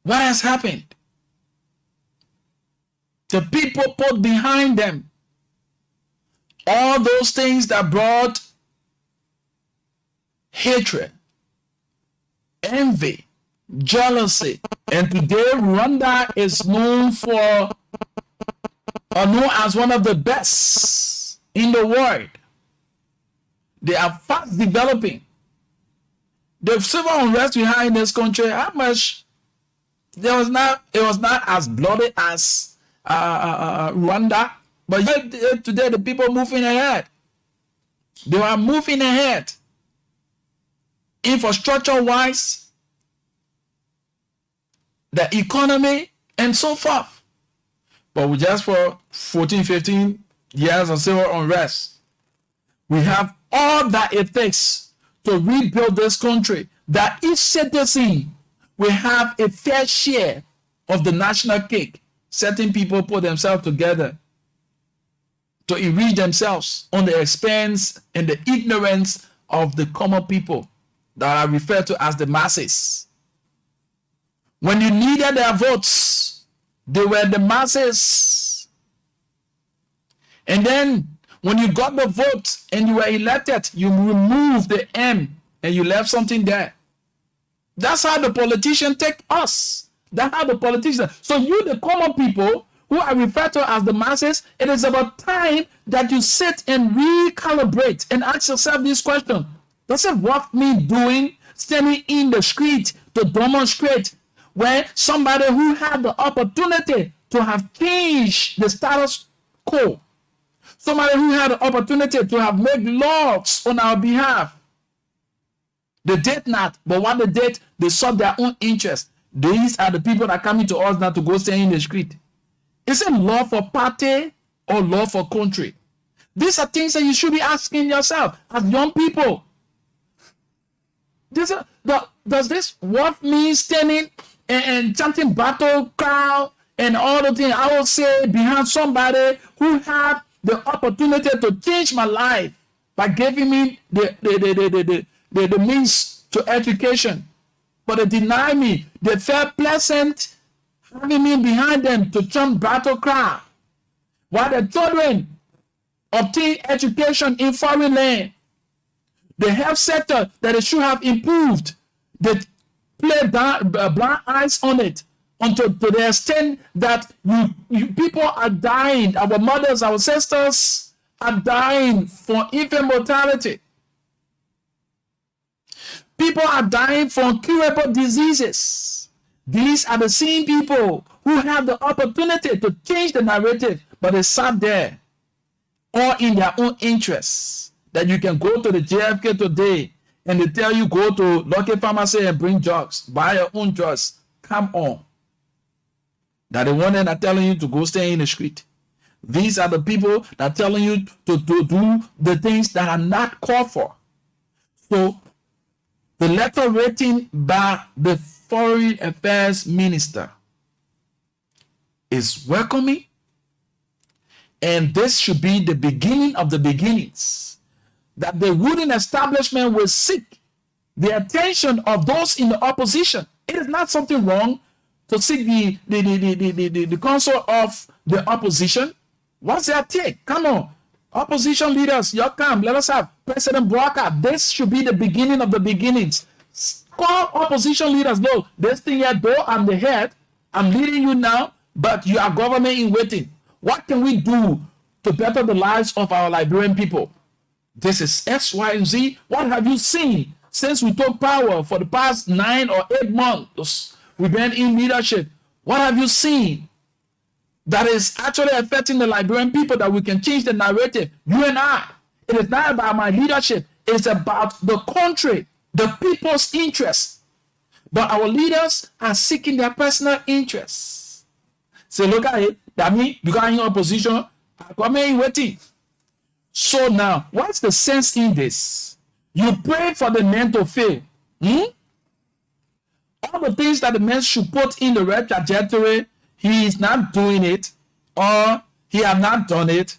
what has happened? The people put behind them all those things that brought hatred, envy, jealousy. And today, Rwanda is known as one of the best in the world. They are fast developing. The civil unrest we had in this country, how much it was not as bloody as Rwanda, but yet today the people moving ahead. They are moving ahead, infrastructure-wise, the economy, and so forth. But we just for 14, 15 years of civil unrest, we have all that it takes to rebuild this country, that each citizen will have a fair share of the national cake. Certain people put themselves together to enrich themselves on the expense and the ignorance of the common people that are referred to as the masses. When you needed their votes, they were the masses. And then when you got the vote and you were elected, you removed the M and you left something there. That's how the politicians take us. That's how the politicians. So you, the common people who are referred to as the masses, it is about time that you sit and recalibrate and ask yourself this question. Does it worth me standing in the street to demonstrate when somebody who had the opportunity to have changed the status quo, somebody who had the opportunity to have made laws on our behalf, they did not, but what they did, they sought their own interest. These are the people that are coming to us now to go stay in the street. Is it law for party or law for country? These are things that you should be asking yourself as young people. Does this worth me standing and chanting battle cry and all the things I will say behind somebody who had the opportunity to change my life by giving me the means to education, but they deny me. They felt pleasant having me behind them to chant battle cry, while the children obtain education in foreign land. The health sector that it should have improved, they play blind eyes on it until to the extent that people are dying. Our mothers, our sisters are dying for infant mortality. People are dying from curable diseases. These are the same people who have the opportunity to change the narrative, but they sat there all in their own interests. That you can go to the JFK today and they tell you go to local pharmacy and bring drugs, buy your own drugs. Come on. That the one that are telling you to go stay in the street. These are the people that are telling you to do the things that are not called for. So the letter written by the Foreign Affairs Minister is welcoming, and this should be the beginning of the beginnings, that the ruling establishment will seek the attention of those in the opposition. It is not something wrong to seek the counsel of the opposition. What's their take? Come on, opposition leaders, you come. Let us have President Bouaka. This should be the beginning of the beginnings. Call opposition leaders. No, this thing here, though I'm the head, I'm leading you now, but you are government in waiting. What can we do to better the lives of our Liberian people? This is X, Y, and Z. What have you seen since we took power for the past 9 or 8 months? We've been in leadership. What have you seen that is actually affecting the Liberian people that we can change the narrative? You and I. It is not about my leadership. It's about the country, the people's interests. But our leaders are seeking their personal interests. So look at it. That means you got in opposition. Come in waiting. So now, what's the sense in this? You pray for the man to fail. All the things that the man should put in the right trajectory, he is not doing it, or he have not done it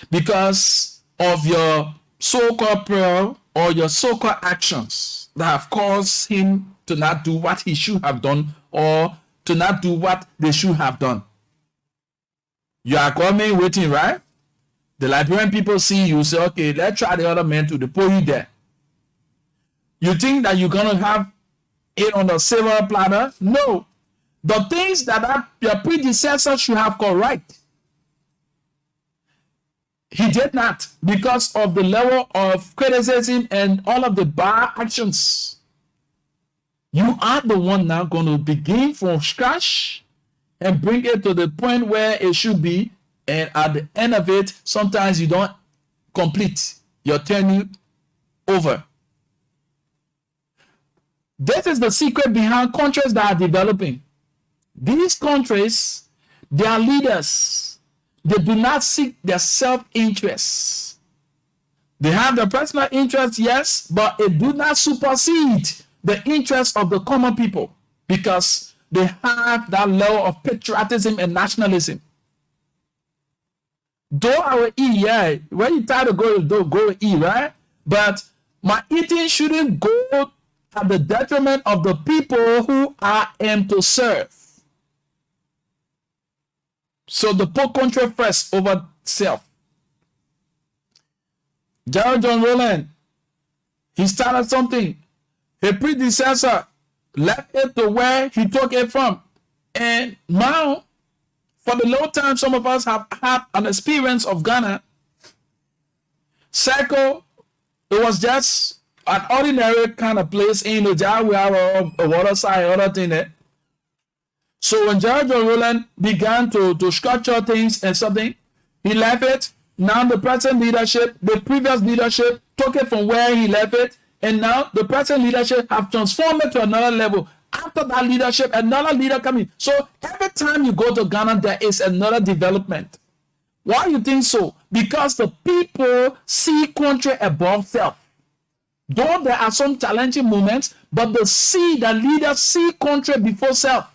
because of your so-called prayer or your so-called actions that have caused him to not do what he should have done or to not do what they should have done. You are coming waiting, right? The Liberian people see you, say, okay, let's try the other man to depose you there. You think that you're going to have it on a silver platter? No. The things that your predecessor should have correct, he did not, because of the level of criticism and all of the bad actions. You are the one now going to begin from scratch and bring it to the point where it should be. And at the end of it, sometimes you don't complete your tenure over. This is the secret behind countries that are developing. These countries, their leaders, they do not seek their self-interests. They have their personal interests, yes, but it do not supersede the interests of the common people because they have that level of patriotism and nationalism. Though I will eat, yeah, when you try to go eat, right? But my eating shouldn't go at the detriment of the people who I am to serve. So the poor country first over self. Gerald John Rowland, he started something. His predecessor left it to where he took it from. And now, for the long time, some of us have had an experience of Ghana. Circle, it was just an ordinary kind of place in the jar. We have a water side, other thing there. So when Gerald John Rowland began to structure things and something, he left it. Now the present leadership, the previous leadership took it from where he left it. And now the present leadership have transformed it to another level. After that leadership, another leader coming. So every time you go to Ghana, there is another development. Why do you think so? Because the people see country above self. Though there are some challenging moments, but the leaders see country before self.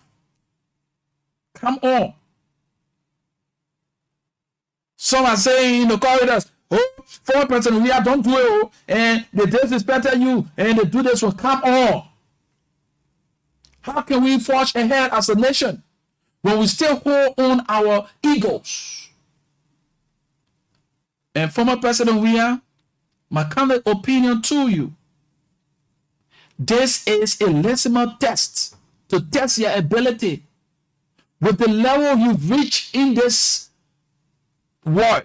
Come on. Some are saying in the corridors, oh, former President, we are don't do it, oh, and they disrespect you, and they do this. Well, come on. How can we forge ahead as a nation when we still hold on our egos? And former President Weah, my kind opinion to you, this is a legitimate test to test your ability with the level you've reached in this world,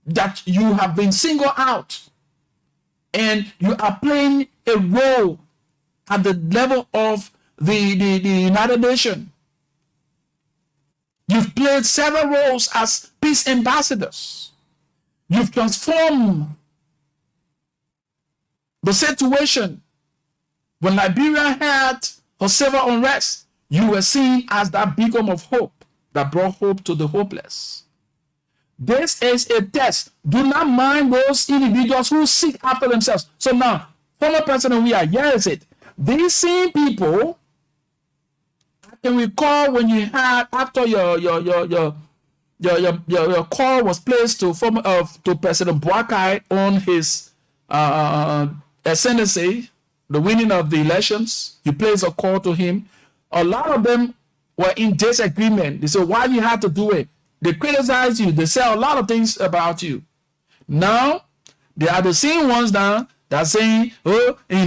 that you have been singled out and you are playing a role at the level of the United Nations. You've played several roles as peace ambassadors. You've transformed the situation. When Liberia had her civil unrest, you were seen as that beacon of hope that brought hope to the hopeless. This is a test. Do not mind those individuals who seek after themselves. So now, former President, here is it. These same people, I can recall when you had, after your call was placed to President Boakai on his ascendancy, the winning of the elections, you placed a call to him. A lot of them were in disagreement. They said, why you had to do it? They criticize you. They say a lot of things about you. Now, they are the same ones now that are saying, oh, they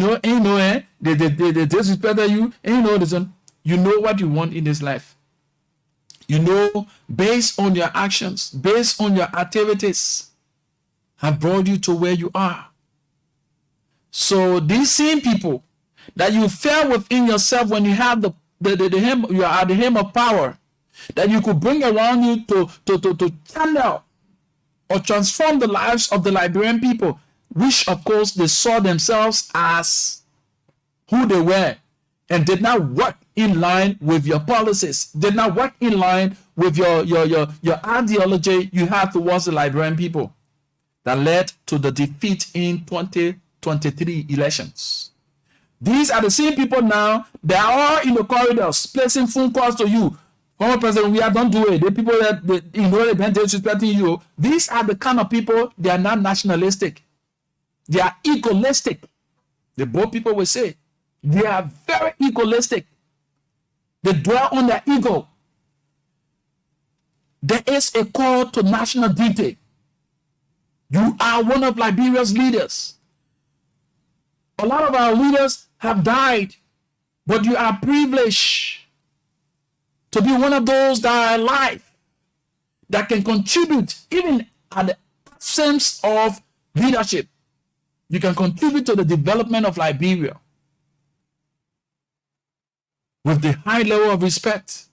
disrespect you, listen. You know what you want in this life. You know, based on your actions, based on your activities, have brought you to where you are. So these same people that you felt within yourself when you have the hem, you are at the hem of power, that you could bring around you to channel or transform the lives of the Liberian people, which of course they saw themselves as who they were and did not work in line with your policies, did not work in line with your ideology you have towards the Liberian people, that led to the defeat in 2023 elections. These are the same people now, they are all in the corridors placing phone calls to you. Former President, don't do it. The people that they've been disrespecting you. These are the kind of people, they are not nationalistic. They are egoistic. The both people will say they are very egoistic. They dwell on their ego. There is a call to national duty. You are one of Liberia's leaders. A lot of our leaders have died, but you are privileged to be one of those that are alive, that can contribute even at the absence of leadership. You can contribute to the development of Liberia with the high level of respect,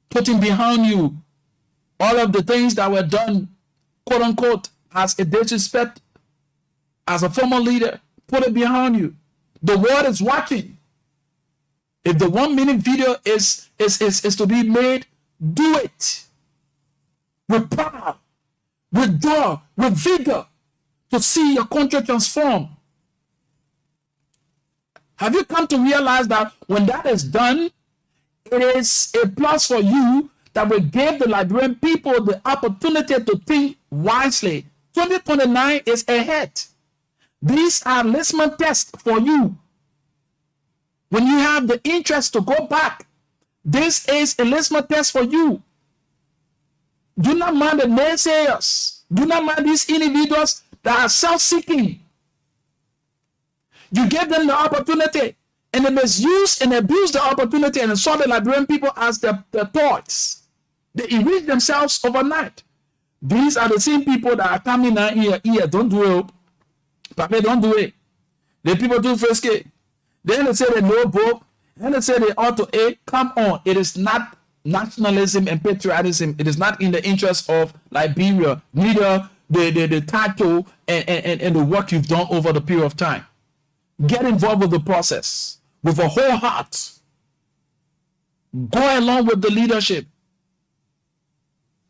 putting behind you all of the things that were done, quote unquote, as a disrespect as a former leader. Put it behind you. The world is watching. If the 1 minute video is to be made, do it with power, with joy, with vigor, to see your country transform. Have you come to realize that when that is done, it is a plus for you that will give the Liberian people the opportunity to think wisely? 2029 is ahead. These are litmus tests for you. When you have the interest to go back, this is a litmus test for you. Do not mind the naysayers. Do not mind these individuals that are self-seeking. You give them the opportunity, and they misuse and abuse the opportunity and saw the Liberian people as their toys. They enrich themselves overnight. These are the same people that are coming out here. Don't do it. Papa, don't do it. The people do frisky. Then they say they know book. Then they say they ought to aid. Come on. It is not nationalism and patriotism. It is not in the interest of Liberia. Neither the title and the work you've done over the period of time. Get involved with the process with a whole heart. Go along with the leadership.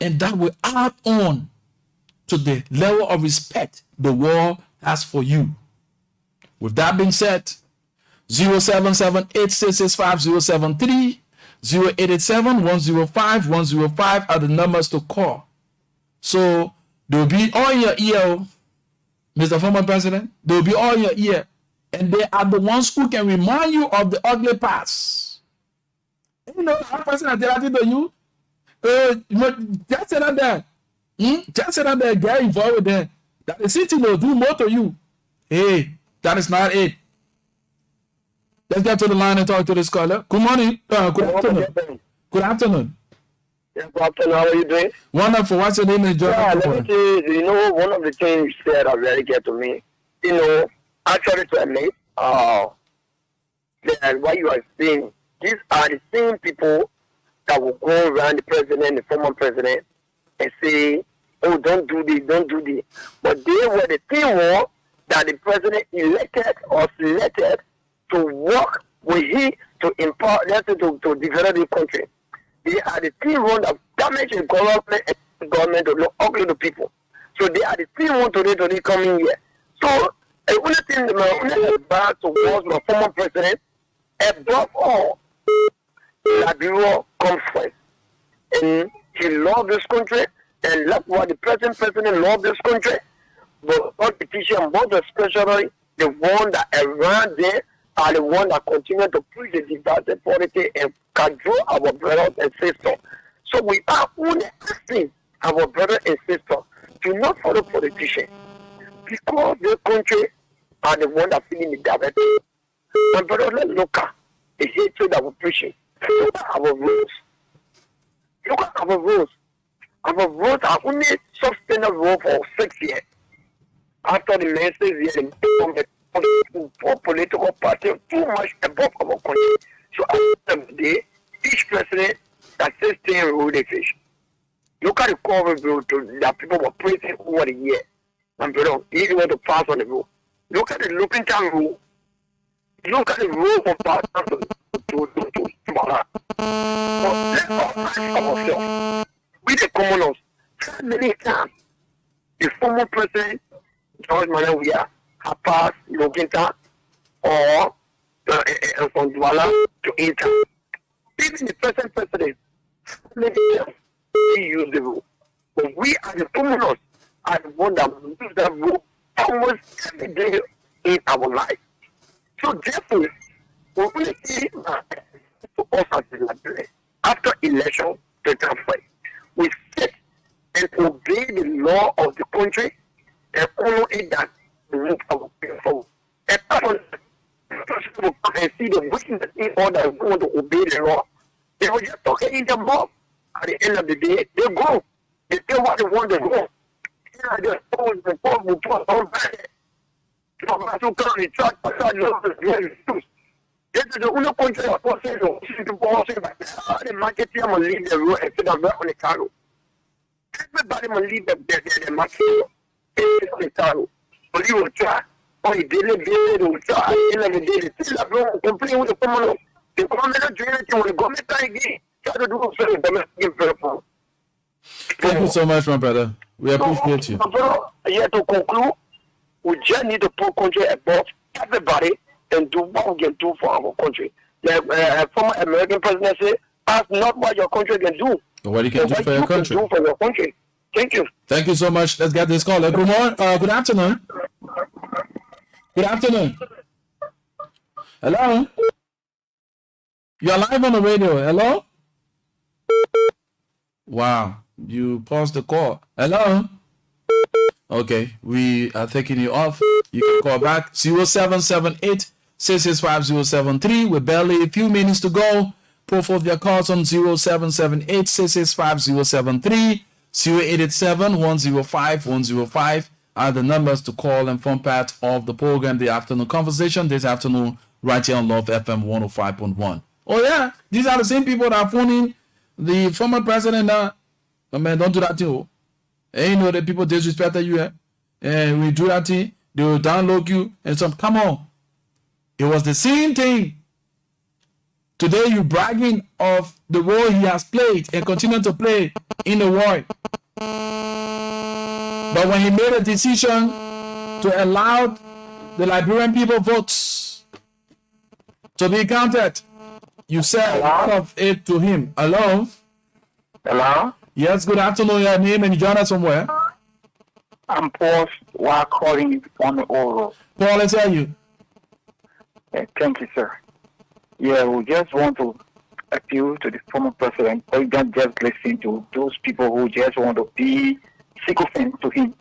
And that will add on to the level of respect the world has for you. With that being said, 077-866-5073, 087-105-105 are the numbers to call. So they'll be all in your ear, Mr. Former President. They'll be all in your ear. And they are the ones who can remind you of the ugly past. You know, that person I tell to you, just say that there. Just say that there, get involved with them. That the city will do more to you. Hey, that is not it. Let's get to the line and talk to this caller. Good morning. Good afternoon. Good afternoon. Yes, good afternoon. How are you doing? Wonderful. What's your name? Yeah, let me say, one of the things you said that really get to me, actually to admit, what you are saying, these are the same people that will go around the president, the former president, and say, oh, don't do this, don't do this. But they were the same one that the president elected or selected to work with him to empower, to develop the country. They are the same one that damage the government to look ugly to people. So they are the same one today coming here. So the only thing my back towards my former president, above all, Liberia comes first. And he loved this country, and that's why the present president loved this country. But politicians, both especially the one that around there, are the one that continue to preach the divided politics and control our brothers and sisters. So we are only asking our brothers and sisters to not follow politicians, because the country are the one that feeling the diversity. My brother, let's look at the hatred that we're preaching. Look at our rules. Look at our rules. Our rules are only sustainable rule for 6 years. After the next 6 years, the political party too much above our country. So at the end of the day, each president that says stay rule the fish. Look at the cover bill that people were praising over the year. And brother, if you want to pass on the rule, look at the looking time rule. Look at the rule for pass to Bala. But let's all ask ourselves, we the commoners, how many times the former president George Manawia have passed Loginta or from Douala to Inter? Even the present president, many times he used the rule. But we as the commoners are the ones that use that rule almost every day in our life. So therefore, we will see to us as the Liberia after election to transfer. We sit and obey the law of the country and follow it that move our people. And people can see the witness in order to want to obey the law. They will just talk in the mouth. At the end of the day, they go. They say what they want to go. They just told the poor will put all back. So I don't come to church, but I love the news. This is the only country that was saying, the market here will leave the road and sit down on the car. Everybody will leave the market on the car. But you will try. Or he didn't will try. At the end of the day, they still have no complaint with the common. The government not doing anything with the government again. Try to do something domestic people. Thank you so much, my brother. We appreciate you. Here to conclude, we just need to put country above everybody and do what we can do for our country. The former American president said, ask not what your country can do. What you can do for your country. Do for your country. Thank you. Thank you so much. Let's get this caller. Good morning. Good afternoon. Good afternoon. Hello? You're live on the radio. Hello? Wow. You paused the call. Hello? Okay. We are taking you off. You can call back 0778-665-073. With barely a few minutes to go. Put forth your calls on 0778-665-073. 0887-105-105 are the numbers to call and form part of the program, The Afternoon Conversation, this afternoon, right here on Love FM 105.1. Oh, yeah. These are the same people that are phoning the former president. Oh, man, don't do that too. Hey, you know that people disrespect you. And we do that thing, they will download you and some. Come on. It was the same thing. Today, you're bragging of the role he has played and continue to play in the war. But when he made a decision to allow the Liberian people votes to be counted, you said a lot of it to him. Hello? Hello? Yes, good afternoon. Your name and you join us from where? I'm Paul while calling you on the oral. Paul, let's hear you. Thank you, sir. Yeah, we just want to appeal to the former president, or don't just listen to those people who just want to be sycophant to him.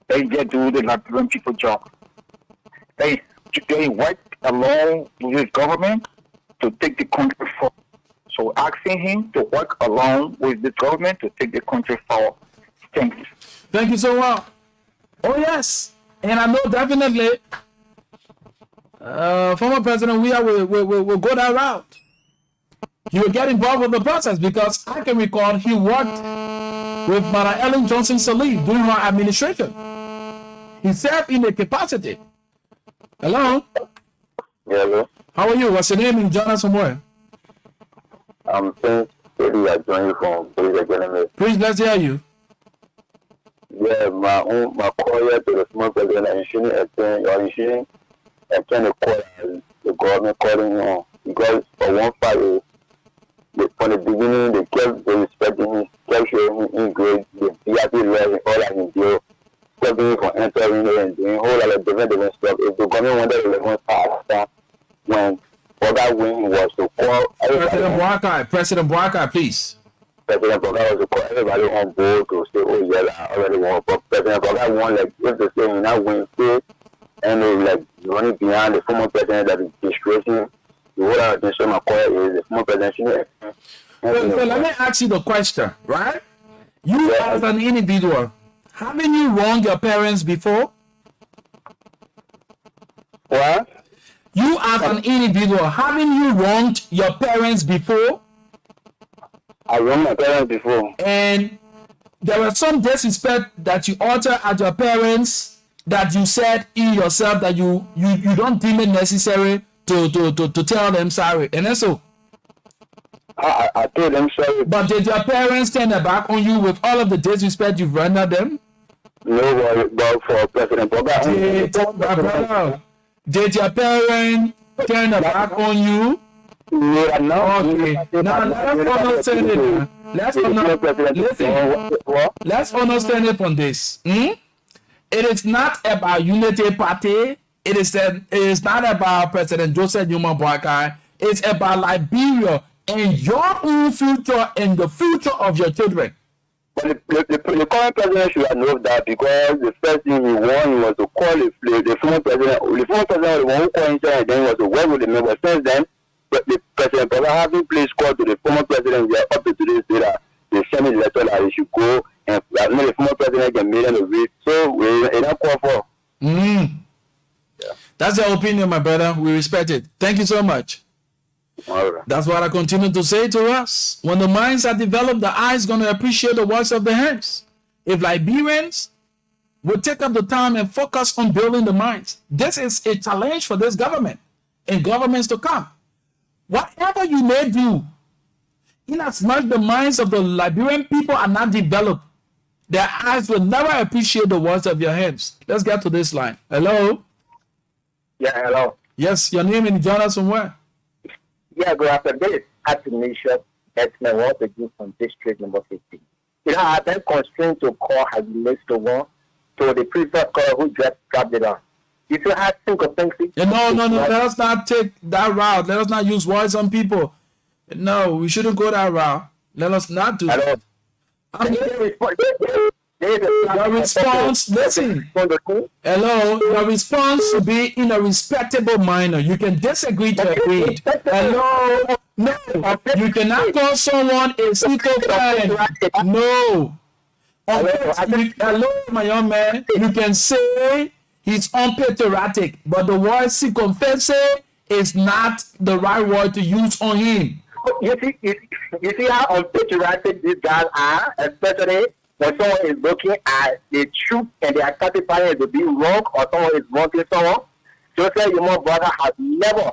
They just do the Liberian people job. They white along with government to take the country forward. So asking him to work along with the government to take the country forward. Thanks. Thank you so much. Oh yes, and I know definitely, former President will go that route. He will get involved with the process because I can recall he worked with Madam Ellen Johnson Sirleaf during her administration. He served in a capacity. Hello? Hello. How are you? What's your name? You join us from where? I'm saying I joined you from Police Academy. Please, let's hear you. Yeah, my career to the small president ensuring and trying to call the government calling on because for one part from the beginning they kept respecting him, kept showing him in grade, the VIP level, all that he did, stopping him from entering and doing a whole lot of different stuff. If the government wanted to let faster when other wing was to call President Boakai, please. President Boakai was to call everybody on board to say, oh yeah, I already want, but President Boakai won like if they say he not win state and they like running behind the former president that is disgracing the whole attention my call is the former president. So let me ask you the question, right? You as an individual, haven't you wronged your parents before? What? You as an individual, haven't you wronged your parents before? I wronged my parents before. And there was some disrespect that you uttered at your parents that you said in yourself that you don't deem it necessary to tell them sorry. And so I told them sorry. But did your parents turn their back on you with all of the disrespect you've rendered them? No, but for President Boakai. Did your parents turn their back on you? No. Okay. Now let's understand it. Let's understand it from this. It is not about Unity Party. It is not about President Joseph Numa Boakai. It's about Liberia and your own future and the future of your children. But the current president should have known that because the first thing he wanted was to call the former president. The former president was the one who called himself and then was to work with the member. Since then, the president having placed call to the former president, they are up to this day that they send a letter that he should go and the former president can make them wait. So we're in a call for. Yeah. That's your opinion, my brother. We respect it. Thank you so much. Right. That's what I continue to say to us. When the minds are developed, the eyes going to appreciate the works of the hands. If Liberians will take up the time and focus on building the minds, this is a challenge for this government and governments to come. Whatever you may do, in as much the minds of the Liberian people are not developed, their eyes will never appreciate the works of your hands. Let's get to this line. Hello? Yeah, hello. Yes, your name and join us from where? Yeah, good afternoon. This is Afternoon Converastion to give from district number 15. You know, I've been constrained to call as relates to one to the previous caller who just dropped it on. You still have single things. No. Let us not take that route. Let us not use words on people. No, we shouldn't go that route. Let us not do that. Your response, listen. Hello, your response should be in a respectable manner. You can disagree to agree. Hello, no, you cannot call someone a sycophant. No. Hello, my young man. You can say he's unpatriotic, but the word sycophant is not the right word to use on him. You see how unpatriotic these guys are, especially when someone is looking at the truth and they are classifying it to be wrong, or someone is wronging someone. Joseph Numa Boakai has never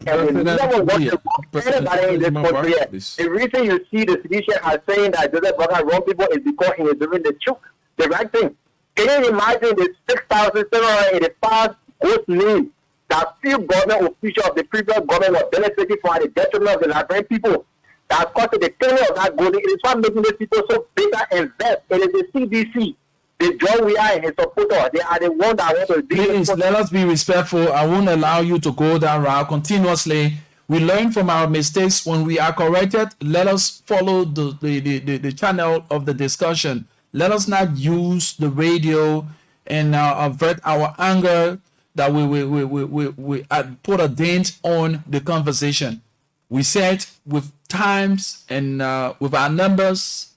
wanted to put anybody in this country yet. The reason you see the citizen are saying that Joseph Boakai wrong people is because he is doing the truth, the right thing. Can you imagine the 6,785 ghost names that few government officials of the previous government were benefiting from at the detriment of the Liberian people? That caused the tenure of that golden. It is what making these people so bitter and vexed. It is the CDC, the John we are and his supporters. They are the ones that want to do. Please let us be respectful. I won't allow you to go that route continuously. We learn from our mistakes. When we are corrected, let us follow the channel of the discussion. Let us not use the radio and avert our anger that we put a dent on the conversation. We said with times and with our numbers,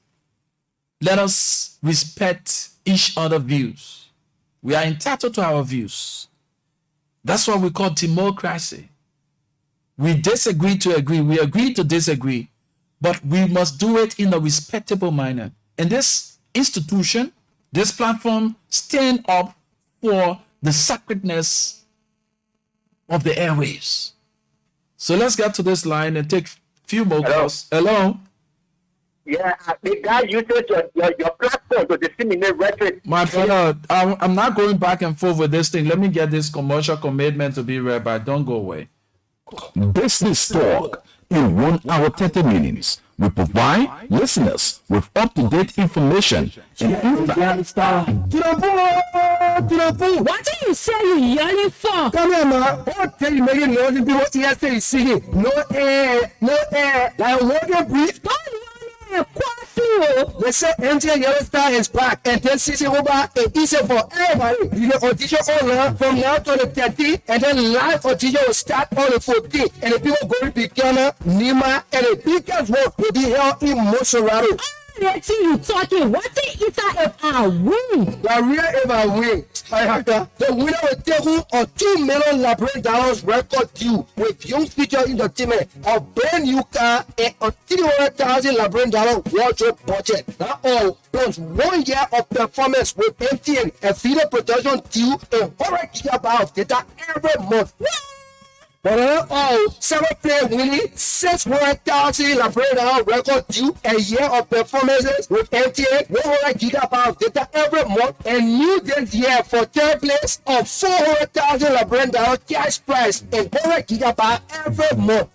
let us respect each other's views. We are entitled to our views. That's what we call democracy. We disagree to agree. We agree to disagree. But we must do it in a respectable manner. And this institution, this platform, stand up for the sacredness of the airwaves. So let's get to this line and take a few more calls. Hello? Yeah, the guy uses your platform to disseminate rhetoric. My brother, I'm not going back and forth with this thing. Let me get this commercial commitment to be read by. Don't go away. Business Talk in 1 hour 30 minutes. We provide listeners with up-to-date information and insight. What do you say you yelling for? Come here, man. What tell you make it noise? People here say you singing. No air, no air. Like water breathe. They say MTN Yellow Star is back and then CC over and easy for everybody. You get audition online from now to the 13th and then live audition will start on the 14th. And the people going to be Ghana, Nima, and the biggest work will be held in Mosorado. What you talking? What is that if I win? The real if I win. The winner will take home a $2 million Labrador record deal with young feature in the team, a brand new car, and a $300,000 Labrador wardrobe budget. That all plus 1 year of performance with MTN and video production deal and 100 gigabytes of data every month. But all 7 player winning 600,000 Labrador record deal, a year of performances with MTN, 100 gigabytes of data every month, and new this year for 3rd place of 400,000 Labrador cash prize and 100 gigabytes every month.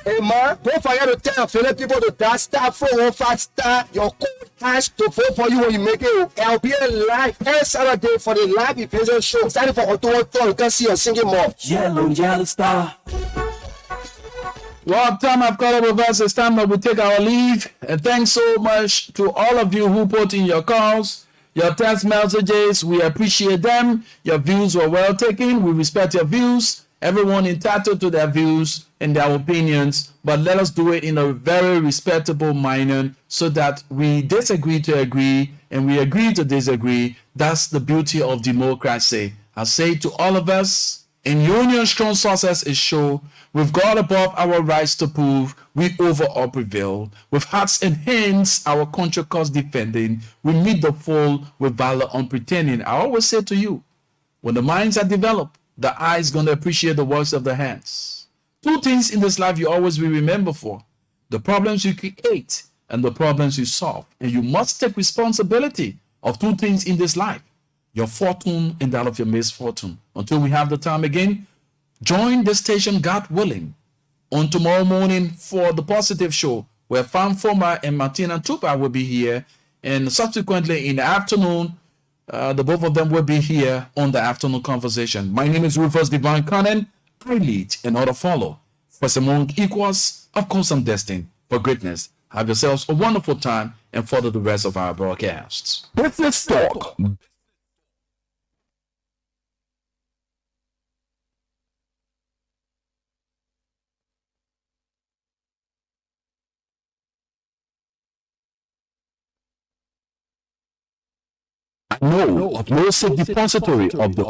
Hey man, don't forget to tell your fellow people to that star 415 star your code hash to vote for you when you make it. I'll be live every Saturday for the live invasion show. Starting for October 3rd, you can see us singing more. Yellow star. Well, time I've called up with us. It's time that we take our leave. And thanks so much to all of you who put in your calls, your text messages. We appreciate them. Your views were well taken. We respect your views. Everyone entitled to their views and their opinions, but let us do it in a very respectable manner so that we disagree to agree and we agree to disagree. That's the beauty of democracy. I say to all of us, in union strong success is sure. With God above our rights to prove, we over or prevail. With hearts and hands, our country cause defending, we meet the foe with valor unpretending. I always say to you, when the minds are developed, the eye is going to appreciate the works of the hands. 2 things in this life you always will remember for: the problems you create and the problems you solve. And you must take responsibility of 2 things in this life: your fortune and that of your misfortune. Until we have the time again, join the station, God willing, on tomorrow morning for the Positive Show, where Fan Forma and Martina Tupa will be here, and subsequently in the afternoon, the both of them will be here on the Afternoon Conversation. My name is Rufus Divine Cannon. I lead and order follow. For among equals, of course I'm destined for greatness. Have yourselves a wonderful time and follow the rest of our broadcasts. Business Talk. I know of no safe depository of the